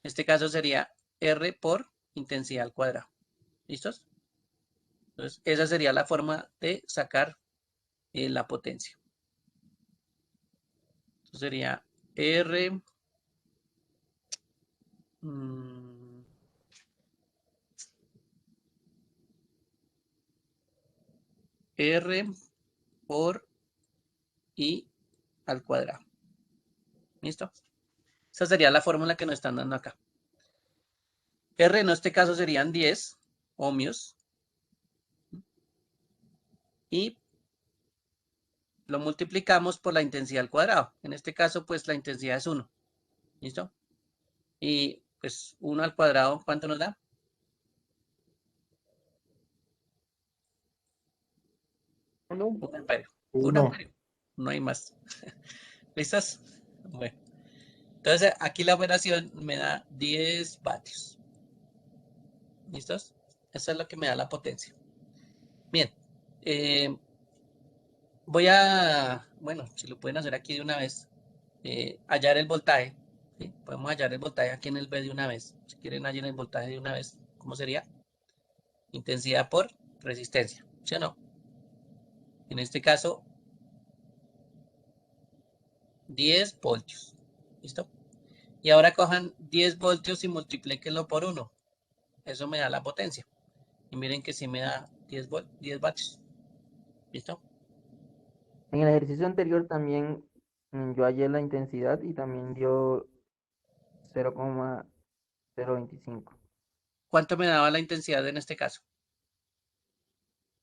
En este caso sería R por intensidad al cuadrado. ¿Listos? Entonces, esa sería la forma de sacar la potencia. Entonces sería R R por I al cuadrado. ¿Listo? Esa sería la fórmula que nos están dando acá. R en este caso serían 10 ohmios. Y lo multiplicamos por la intensidad al cuadrado. En este caso, pues la intensidad es 1. ¿Listo? Y pues 1 al cuadrado, ¿cuánto nos da? 1 amperio. 1 amperio. No hay más. ¿Listos? Bueno. Entonces, aquí la operación me da 10 vatios. ¿Listos? Eso es lo que me da la potencia. Bien. Voy a, bueno, si lo pueden hacer aquí de una vez, hallar el voltaje. ¿Sí? Podemos hallar el voltaje aquí en el B de una vez. Si quieren hallar el voltaje de una vez, ¿cómo sería? Intensidad por resistencia, ¿sí o no? En este caso, 10 voltios. ¿Listo? Y ahora cojan 10 voltios y multiplíquenlo por 1. Eso me da la potencia. Y miren que sí me da 10 vatios. ¿Listo? En el ejercicio anterior también yo hallé la intensidad y también dio 0,025. ¿Cuánto me daba la intensidad en este caso?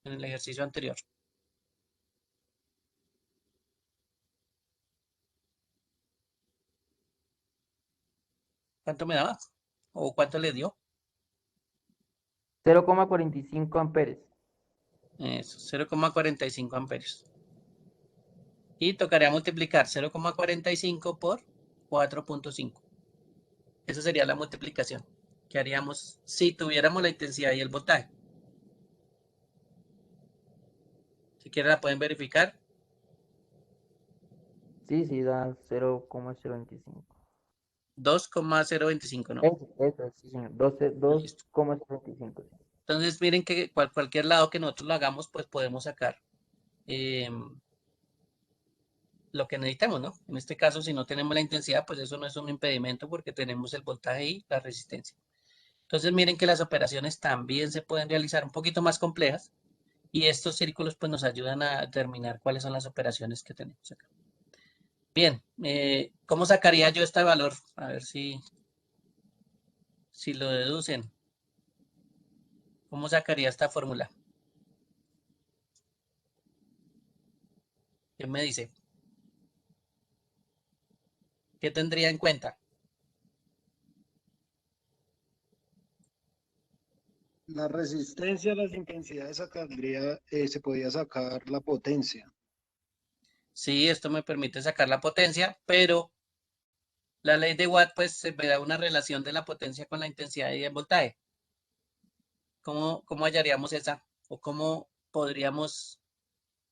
En el ejercicio anterior. ¿Cuánto me daba? ¿O cuánto le dio? 0,45 amperes. Eso, 0,45 amperios. Y tocaría multiplicar 0,45 por 4.5. Esa sería la multiplicación que haríamos si tuviéramos la intensidad y el voltaje. Si quieren la pueden verificar. Sí, da 0,025. 2,025, ¿no? Eso, sí, señor. Listo. 2,025. Entonces miren que cualquier lado que nosotros lo hagamos, pues podemos sacar lo que necesitamos, ¿no? En este caso, si no tenemos la intensidad, pues eso no es un impedimento porque tenemos el voltaje y la resistencia. Entonces miren que las operaciones también se pueden realizar un poquito más complejas y estos círculos pues nos ayudan a determinar cuáles son las operaciones que tenemos acá. Bien, ¿cómo sacaría yo este valor? A ver si lo deducen. ¿Cómo sacaría esta fórmula? ¿Qué me dice? ¿Qué tendría en cuenta? La resistencia, las intensidades se podía sacar la potencia. Sí, esto me permite sacar la potencia, pero la ley de Watt pues se me da una relación de la potencia con la intensidad y el voltaje. ¿Cómo hallaríamos esa? ¿O cómo podríamos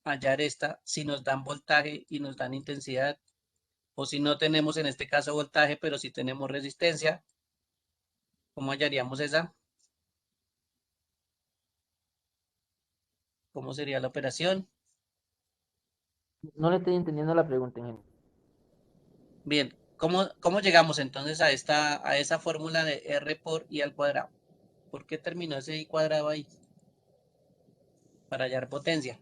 hallar esta si nos dan voltaje y nos dan intensidad? O si no tenemos en este caso voltaje, pero si tenemos resistencia, ¿cómo hallaríamos esa? ¿Cómo sería la operación? No le estoy entendiendo la pregunta, ingeniero. Bien, ¿cómo llegamos entonces a esa fórmula de R por I al cuadrado? ¿Por qué terminó ese I cuadrado ahí? Para hallar potencia.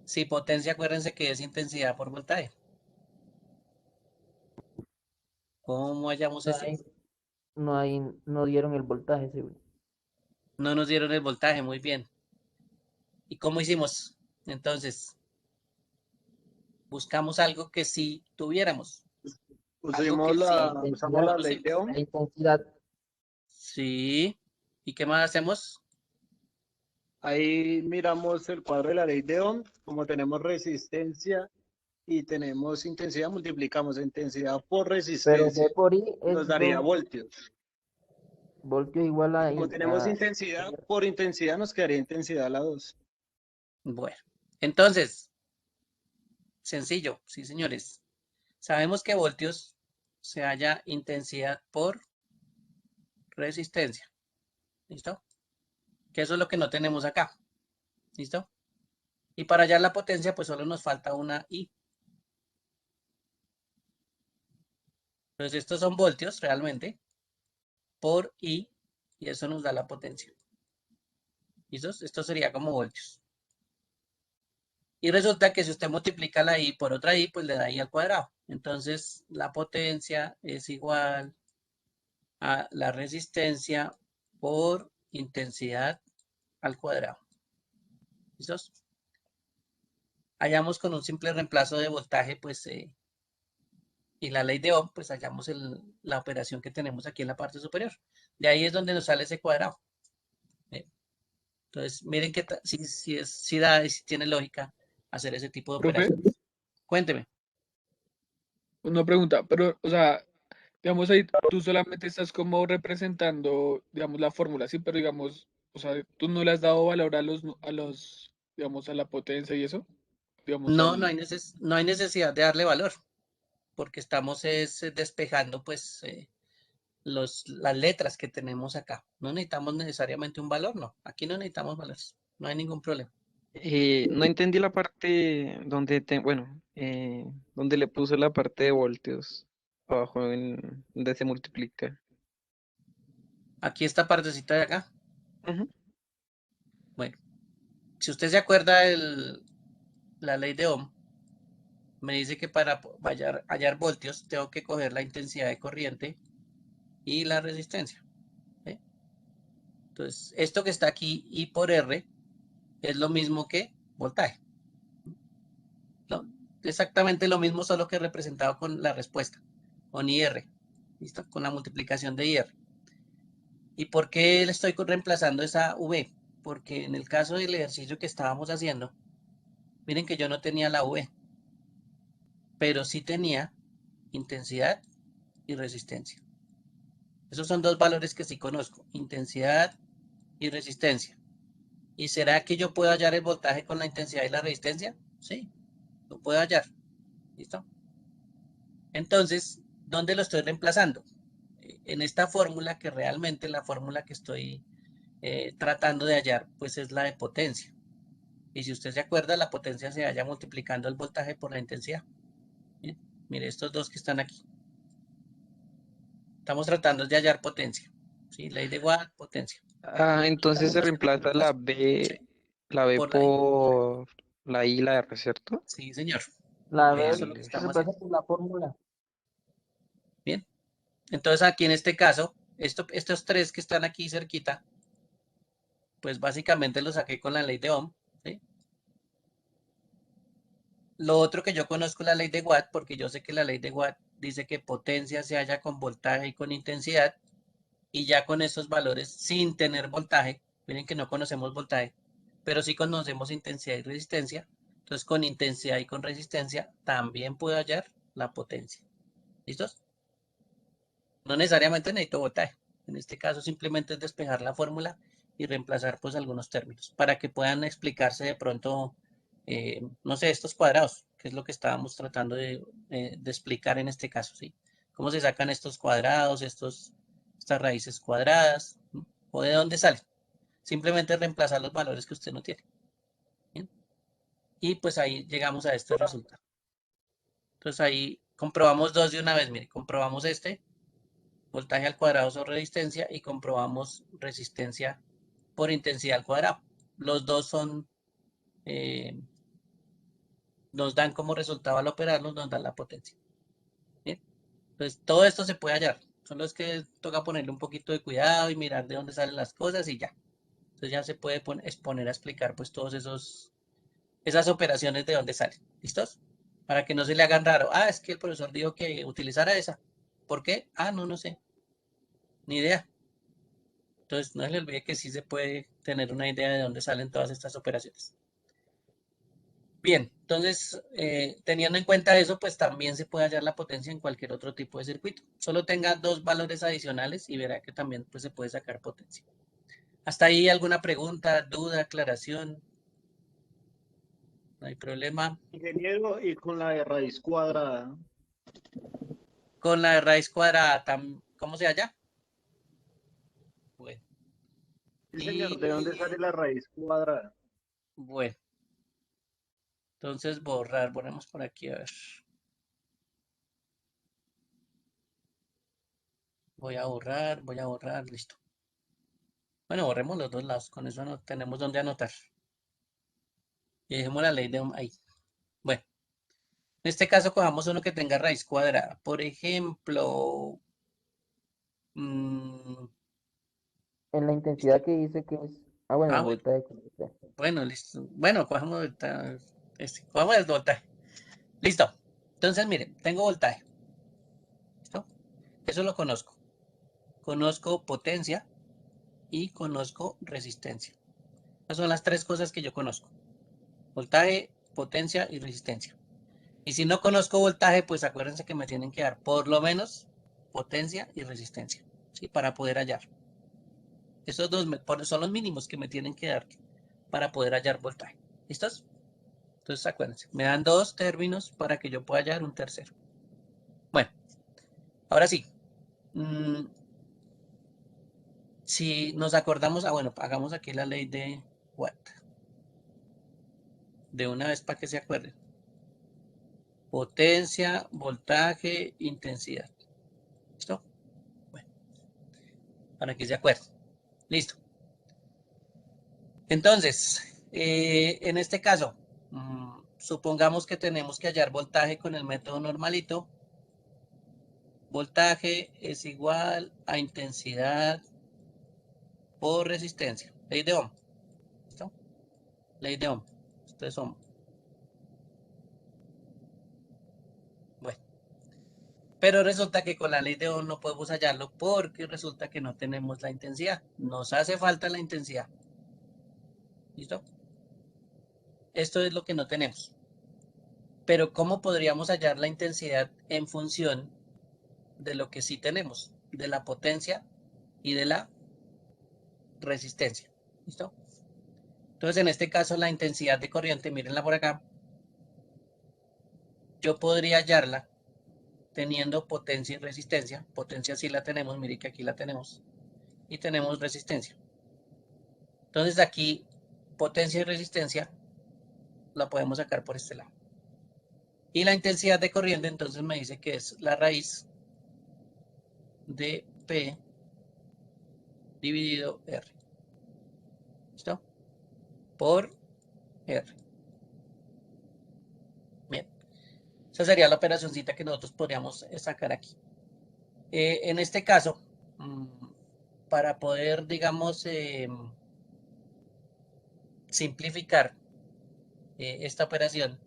Si potencia, acuérdense que es intensidad por voltaje. ¿Cómo hallamos eso? No dieron el voltaje, seguro. No nos dieron el voltaje, muy bien. ¿Y cómo hicimos? Entonces, buscamos algo que sí tuviéramos. Algo que sí. Usamos la ley de Ohm. La intensidad. Sí. ¿Y qué más hacemos? Ahí miramos el cuadro de la ley de Ohm. Como tenemos resistencia y tenemos intensidad, multiplicamos intensidad por Pero resistencia. D por I es Nos daría 2 voltios. voltios igual a Como tenemos intensidad, por intensidad nos quedaría intensidad a la 2. Bueno, entonces, sencillo, sí, señores. Sabemos que voltios se halla intensidad por resistencia. ¿Listo? Que eso es lo que no tenemos acá. ¿Listo? Y para hallar la potencia, pues solo nos falta una I. Entonces, estos son voltios realmente por I y eso nos da la potencia. ¿Listo? Esto sería como voltios. Y resulta que si usted multiplica la I por otra I, pues le da I al cuadrado. Entonces, la potencia es igual a la resistencia por intensidad al cuadrado. ¿Listos? Hallamos con un simple reemplazo de voltaje, pues, y la ley de Ohm, pues hallamos la operación que tenemos aquí en la parte superior. De ahí es donde nos sale ese cuadrado. Entonces, miren que si tiene lógica hacer ese tipo de Profe, operaciones. Cuénteme. una pregunta, pero, o sea, digamos ahí tú solamente estás como representando, digamos, la fórmula, sí, pero digamos, o sea, ¿tú no le has dado valor a digamos, a la potencia y eso? Digamos, No, no hay necesidad de darle valor, porque estamos despejando pues las letras que tenemos acá. No necesitamos necesariamente un valor, no. Aquí no necesitamos valores, no hay ningún problema. No entendí la parte donde le puse la parte de voltios abajo donde se multiplica. Aquí esta partecita de acá. Ujú. Bueno, si usted se acuerda la ley de Ohm, me dice que para hallar voltios tengo que coger la intensidad de corriente y la resistencia. ¿Sí? Entonces, esto que está aquí, I por R, es lo mismo que voltaje. No, exactamente lo mismo, solo que representado con la respuesta, con IR. ¿Listo? Con la multiplicación de IR. ¿Y por qué le estoy reemplazando esa V? Porque en el caso del ejercicio que estábamos haciendo, miren que yo no tenía la V, pero sí tenía intensidad y resistencia. Esos son dos valores que sí conozco, intensidad y resistencia. ¿Y será que yo puedo hallar el voltaje con la intensidad y la resistencia? Sí, lo puedo hallar. ¿Listo? Entonces, ¿dónde lo estoy reemplazando? En esta fórmula, que realmente la fórmula que estoy tratando de hallar, pues es la de potencia. Y si usted se acuerda, la potencia se halla multiplicando el voltaje por la intensidad. Bien, mire estos dos que están aquí. Estamos tratando de hallar potencia. ¿Sí? Ley de Watt, potencia. Entonces se reemplaza la B, Sí, la B por la I. por la I y la R, ¿cierto? Sí, señor. La B Eso es lo que se estamos reemplaza haciendo. por la fórmula. Bien. Entonces aquí en este caso, estos tres que están aquí cerquita, pues básicamente los saqué con la ley de Ohm. ¿Sí? Lo otro que yo conozco es la ley de Watt, porque yo sé que la ley de Watt dice que potencia se halla con voltaje y con intensidad, y ya con esos valores, sin tener voltaje, miren que no conocemos voltaje, pero sí conocemos intensidad y resistencia, entonces con intensidad y con resistencia también puedo hallar la potencia. ¿Listos? No necesariamente necesito voltaje, en este caso simplemente es despejar la fórmula y reemplazar pues algunos términos, para que puedan explicarse de pronto, no sé, estos cuadrados, que es lo que estábamos tratando de explicar en este caso, ¿sí? Cómo se sacan estos cuadrados, estas raíces cuadradas, ¿no? O de dónde salen. Simplemente reemplazar los valores que usted no tiene. ¿Bien? Y pues ahí llegamos a este resultado. Entonces ahí comprobamos dos de una vez, mire, comprobamos voltaje al cuadrado sobre resistencia, y comprobamos resistencia por intensidad al cuadrado. Los dos son, nos dan como resultado al operarlos, nos dan la potencia. ¿Bien? Entonces todo esto se puede hallar. Solo es que toca ponerle un poquito de cuidado y mirar de dónde salen las cosas y ya. Entonces ya se puede exponer a explicar pues todos esas operaciones de dónde salen. ¿Listos? Para que no se le hagan raro. Ah, es que el profesor dijo que utilizara esa. ¿Por qué? Ah, no sé. Ni idea. Entonces, no se le olvide que sí se puede tener una idea de dónde salen todas estas operaciones. Bien, entonces, teniendo en cuenta eso, pues también se puede hallar la potencia en cualquier otro tipo de circuito. Solo tenga dos valores adicionales y verá que también pues, se puede sacar potencia. ¿Hasta ahí alguna pregunta, duda, aclaración? No hay problema. Ingeniero, y con la de raíz cuadrada. Con la de raíz cuadrada, ¿cómo se halla? Bueno. Sí, señor, ¿de dónde sale la raíz cuadrada? Bueno. Entonces borrar, ponemos por aquí a ver. Voy a borrar, listo. Bueno, borremos los dos lados, con eso no tenemos donde anotar. Y dejemos la ley de Ohm ahí. Bueno, en este caso cojamos uno que tenga raíz cuadrada. Por ejemplo, En la intensidad que dice que es. Ah, bueno, el bueno, voltaje. bueno, listo. Bueno, cojamos el voltaje. Listo. Entonces, miren, tengo voltaje. ¿Listo? Eso lo conozco. Conozco potencia y conozco resistencia. Esas son las tres cosas que yo conozco. Voltaje, potencia y resistencia. Y si no conozco voltaje, pues acuérdense que me tienen que dar por lo menos potencia y resistencia, ¿sí? Para poder hallar. Esos dos son los mínimos que me tienen que dar para poder hallar voltaje. ¿Listos? Entonces acuérdense, me dan dos términos para que yo pueda hallar un tercero. Bueno, ahora sí. Si nos acordamos, bueno, hagamos aquí la ley de Watt. De una vez para que se acuerden. Potencia, voltaje, intensidad. ¿Listo? Bueno, para que se acuerden. Listo. Entonces, en este caso, supongamos que tenemos que hallar voltaje con el método normalito. Voltaje es igual a intensidad por resistencia. Ley de Ohm. ¿Listo? Ley de Ohm. Esto es Ohm. Bueno. Pero resulta que con la ley de Ohm no podemos hallarlo porque resulta que no tenemos la intensidad. Nos hace falta la intensidad. ¿Listo? Esto es lo que no tenemos. Pero ¿cómo podríamos hallar la intensidad en función de lo que sí tenemos? De la potencia y de la resistencia. ¿Listo? Entonces, en este caso, la intensidad de corriente, mírenla por acá. Yo podría hallarla teniendo potencia y resistencia. Potencia sí la tenemos, mire que aquí la tenemos. Y tenemos resistencia. Entonces, aquí, potencia y resistencia la podemos sacar por este lado. Y la intensidad de corriente, entonces me dice que es la raíz de P dividido R. ¿Listo? Por R. Bien. Esa sería la operacioncita que nosotros podríamos sacar aquí. En este caso, para poder, digamos, simplificar esta operación,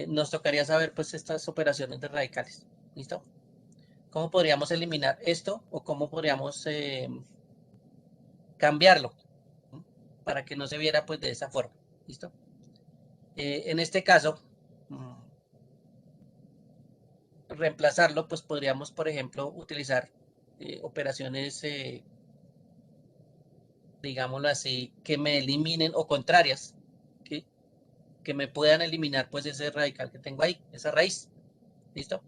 nos tocaría saber pues estas operaciones de radicales. ¿Listo? ¿Cómo podríamos eliminar esto o cómo podríamos cambiarlo para que no se viera pues de esa forma? ¿Listo? En este caso, reemplazarlo, pues podríamos, por ejemplo, utilizar operaciones, digámoslo así, que me eliminen o contrarias, ¿sí? Que me puedan eliminar pues ese radical que tengo ahí, esa raíz. ¿Listo?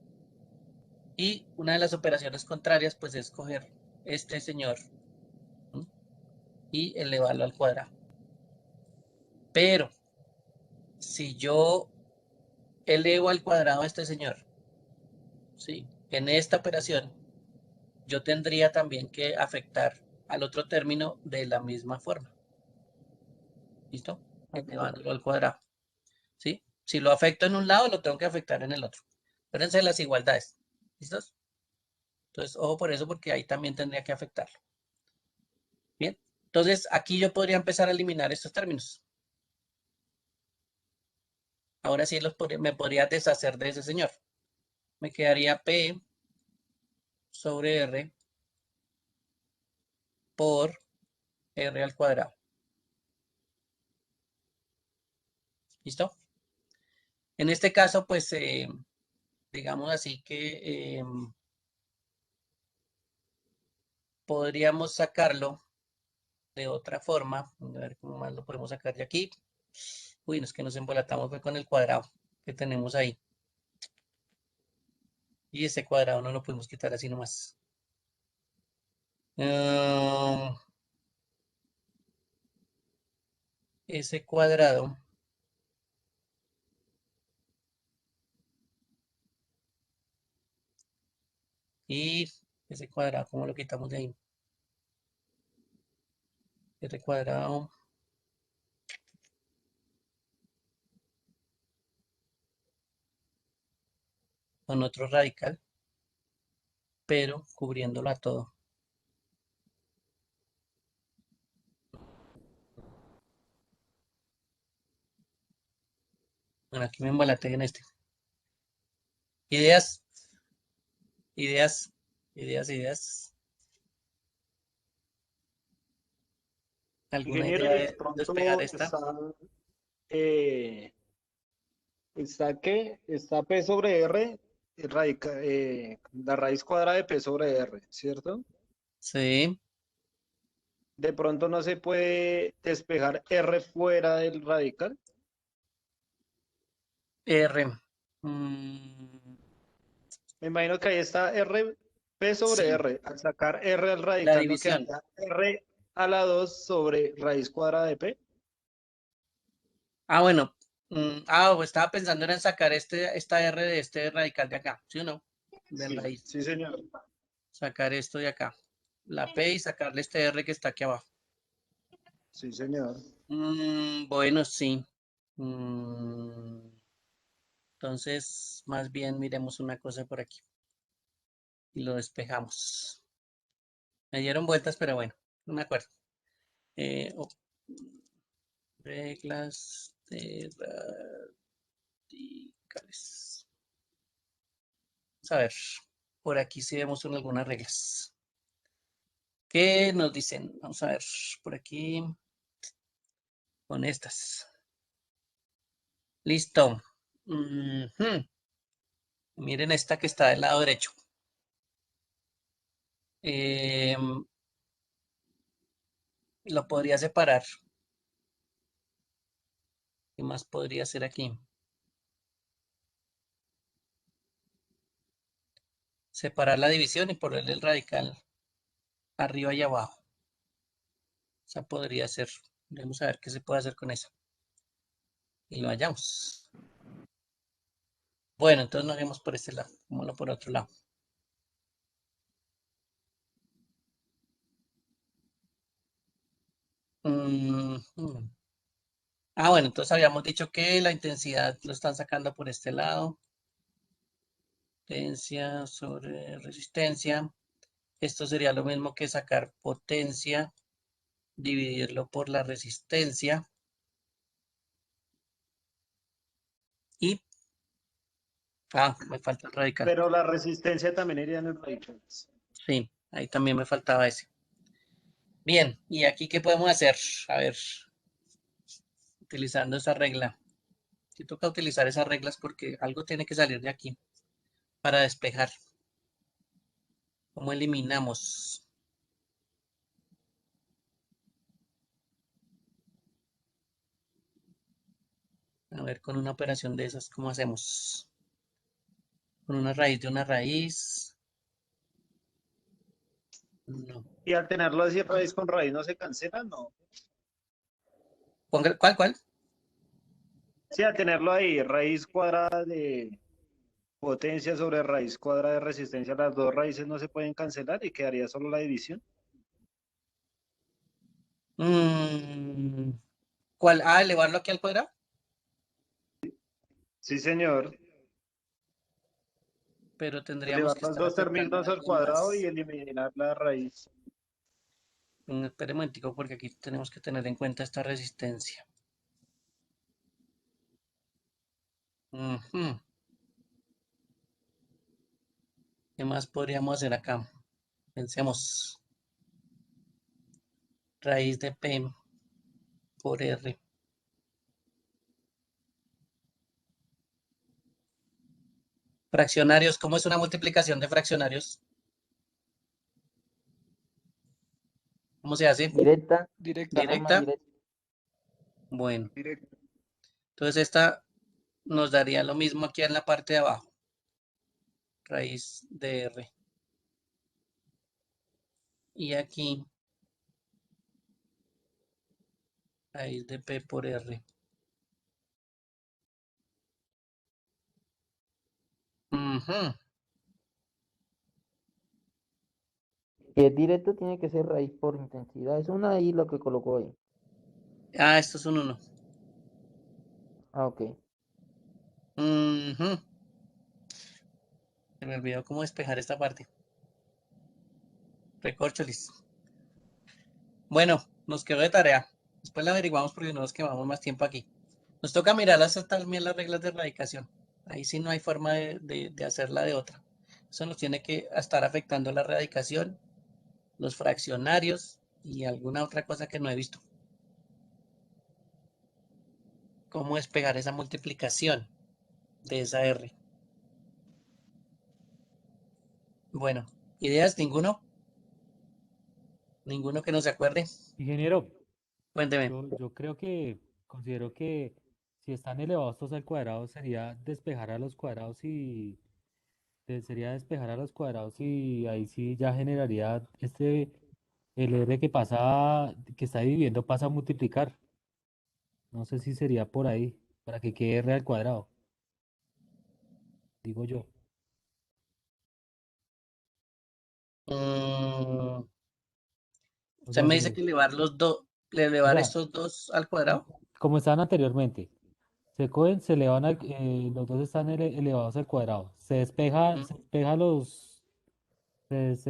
Y una de las operaciones contrarias pues es coger este señor, ¿sí? Y elevarlo al cuadrado. Pero si yo elevo al cuadrado a este señor, ¿sí? En esta operación yo tendría también que afectar al otro término de la misma forma. ¿Listo? Elevándolo al cuadrado. ¿Sí? Si lo afecto en un lado, lo tengo que afectar en el otro. Acuérdense de las igualdades. ¿Listos? Entonces, ojo por eso, porque ahí también tendría que afectarlo. Bien. Entonces, aquí yo podría empezar a eliminar estos términos. Ahora sí me podría deshacer de ese señor. Me quedaría P sobre R por R al cuadrado. ¿Listo? En este caso, pues, digamos así que podríamos sacarlo de otra forma. A ver cómo más lo podemos sacar de aquí. Uy, no es que nos embolatamos fue con el cuadrado que tenemos ahí. Y ese cuadrado no lo podemos quitar así nomás. Ese cuadrado y ese cuadrado, ¿cómo lo quitamos de ahí? Ese cuadrado con otro radical, pero cubriéndolo a todo. Bueno, aquí me embolaté en este. Ideas, ideas, ideas, ideas. ¿Alguna Ingeniero, idea de de pronto despegar esta? está P sobre R, la raíz cuadrada de P sobre R, ¿cierto? Sí. De pronto no se puede despejar R fuera del radical. R. Me imagino que ahí está R, P sobre Sí, R. Al sacar R al la radical, ¿no división. quedaría R a la 2 sobre raíz cuadrada de P? Bueno. Estaba pensando en sacar esta R de este radical de acá, ¿sí o no? De Sí, raíz. sí, señor. Sacar esto de acá. La P y sacarle este R que está aquí abajo. Sí, señor. Bueno, sí. Entonces, más bien miremos una cosa por aquí. Y lo despejamos. Me dieron vueltas, pero bueno, no me acuerdo. Reglas de radicales. Vamos a ver. Por aquí sí vemos algunas reglas. ¿Qué nos dicen? Vamos a ver. Por aquí. Con estas. Listo. Miren esta que está del lado derecho. Lo podría separar. ¿Qué más podría hacer aquí? Separar la división y ponerle el radical arriba y abajo. Esa podría ser. Vamos a ver qué se puede hacer con eso. Y lo hallamos. Bueno, entonces nos vemos por este lado, como no por otro lado. Bueno, entonces habíamos dicho que la intensidad lo están sacando por este lado. Potencia sobre resistencia. Esto sería lo mismo que sacar potencia, dividirlo por la resistencia. Y, me falta el radical. Pero la resistencia también iría en el radical. Sí, ahí también me faltaba ese. Bien, ¿y aquí qué podemos hacer? A ver, utilizando esa regla. Si toca utilizar esas reglas porque algo tiene que salir de aquí para despejar. ¿Cómo eliminamos? A ver, con una operación de esas, ¿cómo hacemos? Con una raíz de una raíz. No. Y al tenerlo así raíz con raíz no se cancela, no. ¿Cuál? Sí, al tenerlo ahí, raíz cuadrada de potencia sobre raíz cuadrada de resistencia, las dos raíces no se pueden cancelar y quedaría solo la división. ¿Cuál? Elevarlo aquí al cuadrado. Sí, señor. Pero tendríamos Elevar que los estar dos afectando términos al algo cuadrado y más. eliminar la raíz. Espere un momentico porque aquí tenemos que tener en cuenta esta resistencia. ¿Qué más podríamos hacer acá? Pensemos. Raíz de P por R. Fraccionarios. ¿Cómo es una multiplicación de fraccionarios? ¿Cómo se hace? Directa. Directa. De forma ¿Directa? directa. Bueno. Entonces esta nos daría lo mismo aquí en la parte de abajo. Raíz de R. Y aquí raíz de P por R. Si es directo, tiene que ser raíz por intensidad. Es una ahí lo que colocó ahí. Esto es un 1. Ok. Se me olvidó cómo despejar esta parte. Recorcholis. Bueno, nos quedó de tarea. Después la averiguamos porque no nos quemamos más tiempo aquí. Nos toca mirarlas también las reglas de radicación. Ahí sí no hay forma de hacerla de otra. Eso nos tiene que estar afectando la radicación, los fraccionarios y alguna otra cosa que no he visto. ¿Cómo despegar esa multiplicación de esa R? Bueno, ¿ideas? ¿Ninguno? Ninguno que no se acuerde. Ingeniero, Cuénteme. yo considero que si están elevados todos al cuadrado sería despejar a los cuadrados y ahí sí ya generaría el R que está dividiendo pasa a multiplicar. No sé si sería por ahí, para que quede R al cuadrado, digo yo. Mm, O Usted sea, me dice que elevar o elevar sea, estos dos al cuadrado. como estaban anteriormente, se cogen, se elevan los dos están elevados al cuadrado. Mm, Se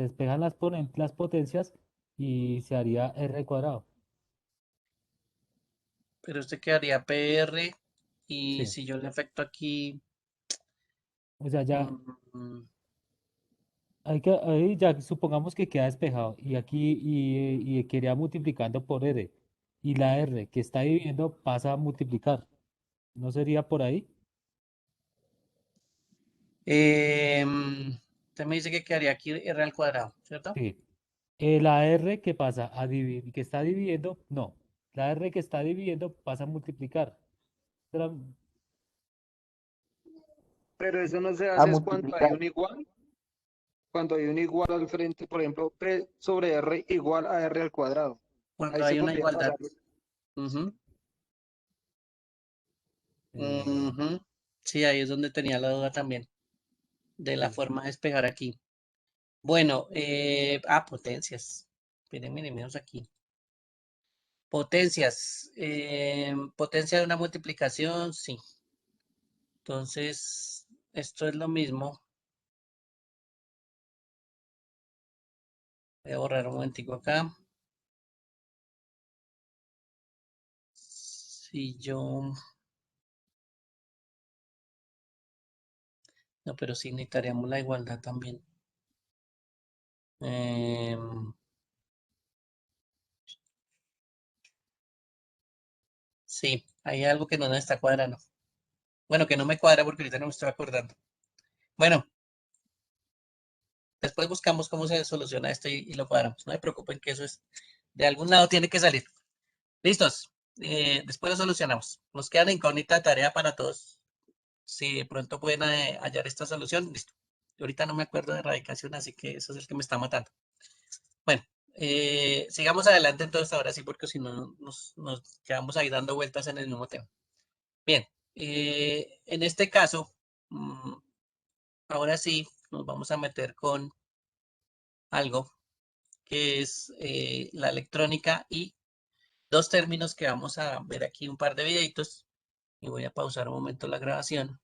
despejan las potencias y se haría R al cuadrado. Pero usted quedaría PR y Sí. si yo le afecto aquí, O sea, ya mm, ahí ya supongamos que queda despejado y aquí y quedaría multiplicando por R. Y la R que está dividiendo pasa a multiplicar. ¿No sería por ahí? usted me dice que quedaría aquí R al cuadrado, ¿cierto? Sí. La R que pasa a dividir, que está dividiendo, no. La R que está dividiendo pasa a multiplicar. Será- Pero eso no se A hace es cuando hay multiplicar. un igual. Cuando hay un igual al frente, por ejemplo, P sobre R igual a R al cuadrado. Cuando Ahí se hay una podría igualdad. pasar. Ujú, eh, ujú. Sí, ahí es donde tenía la duda también, de la sí. forma de despejar aquí. Bueno, potencias. Miren, miren, miremos aquí. Potencias. Potencia de una multiplicación, sí. Entonces, esto es lo mismo. Voy a borrar un momentico acá. Si yo... No, pero sí necesitaríamos la igualdad también. Sí, hay algo que no nos está cuadrando. Bueno, que no me cuadra porque ahorita no me estoy acordando. Bueno, después buscamos cómo se soluciona esto y lo cuadramos. No se preocupen que eso es... De algún lado tiene que salir. ¿Listos? Después lo solucionamos. Nos queda la incógnita de tarea para todos. Si de pronto pueden hallar esta solución, listo. Yo ahorita no me acuerdo de radicación, así que eso es el que me está matando. Bueno, sigamos adelante entonces ahora sí, porque si no nos quedamos ahí dando vueltas en el mismo tema. Bien, en este caso, ahora sí nos vamos a meter con algo que es la electrónica y dos términos que vamos a ver aquí un par de videitos. Y voy a pausar un momento la grabación.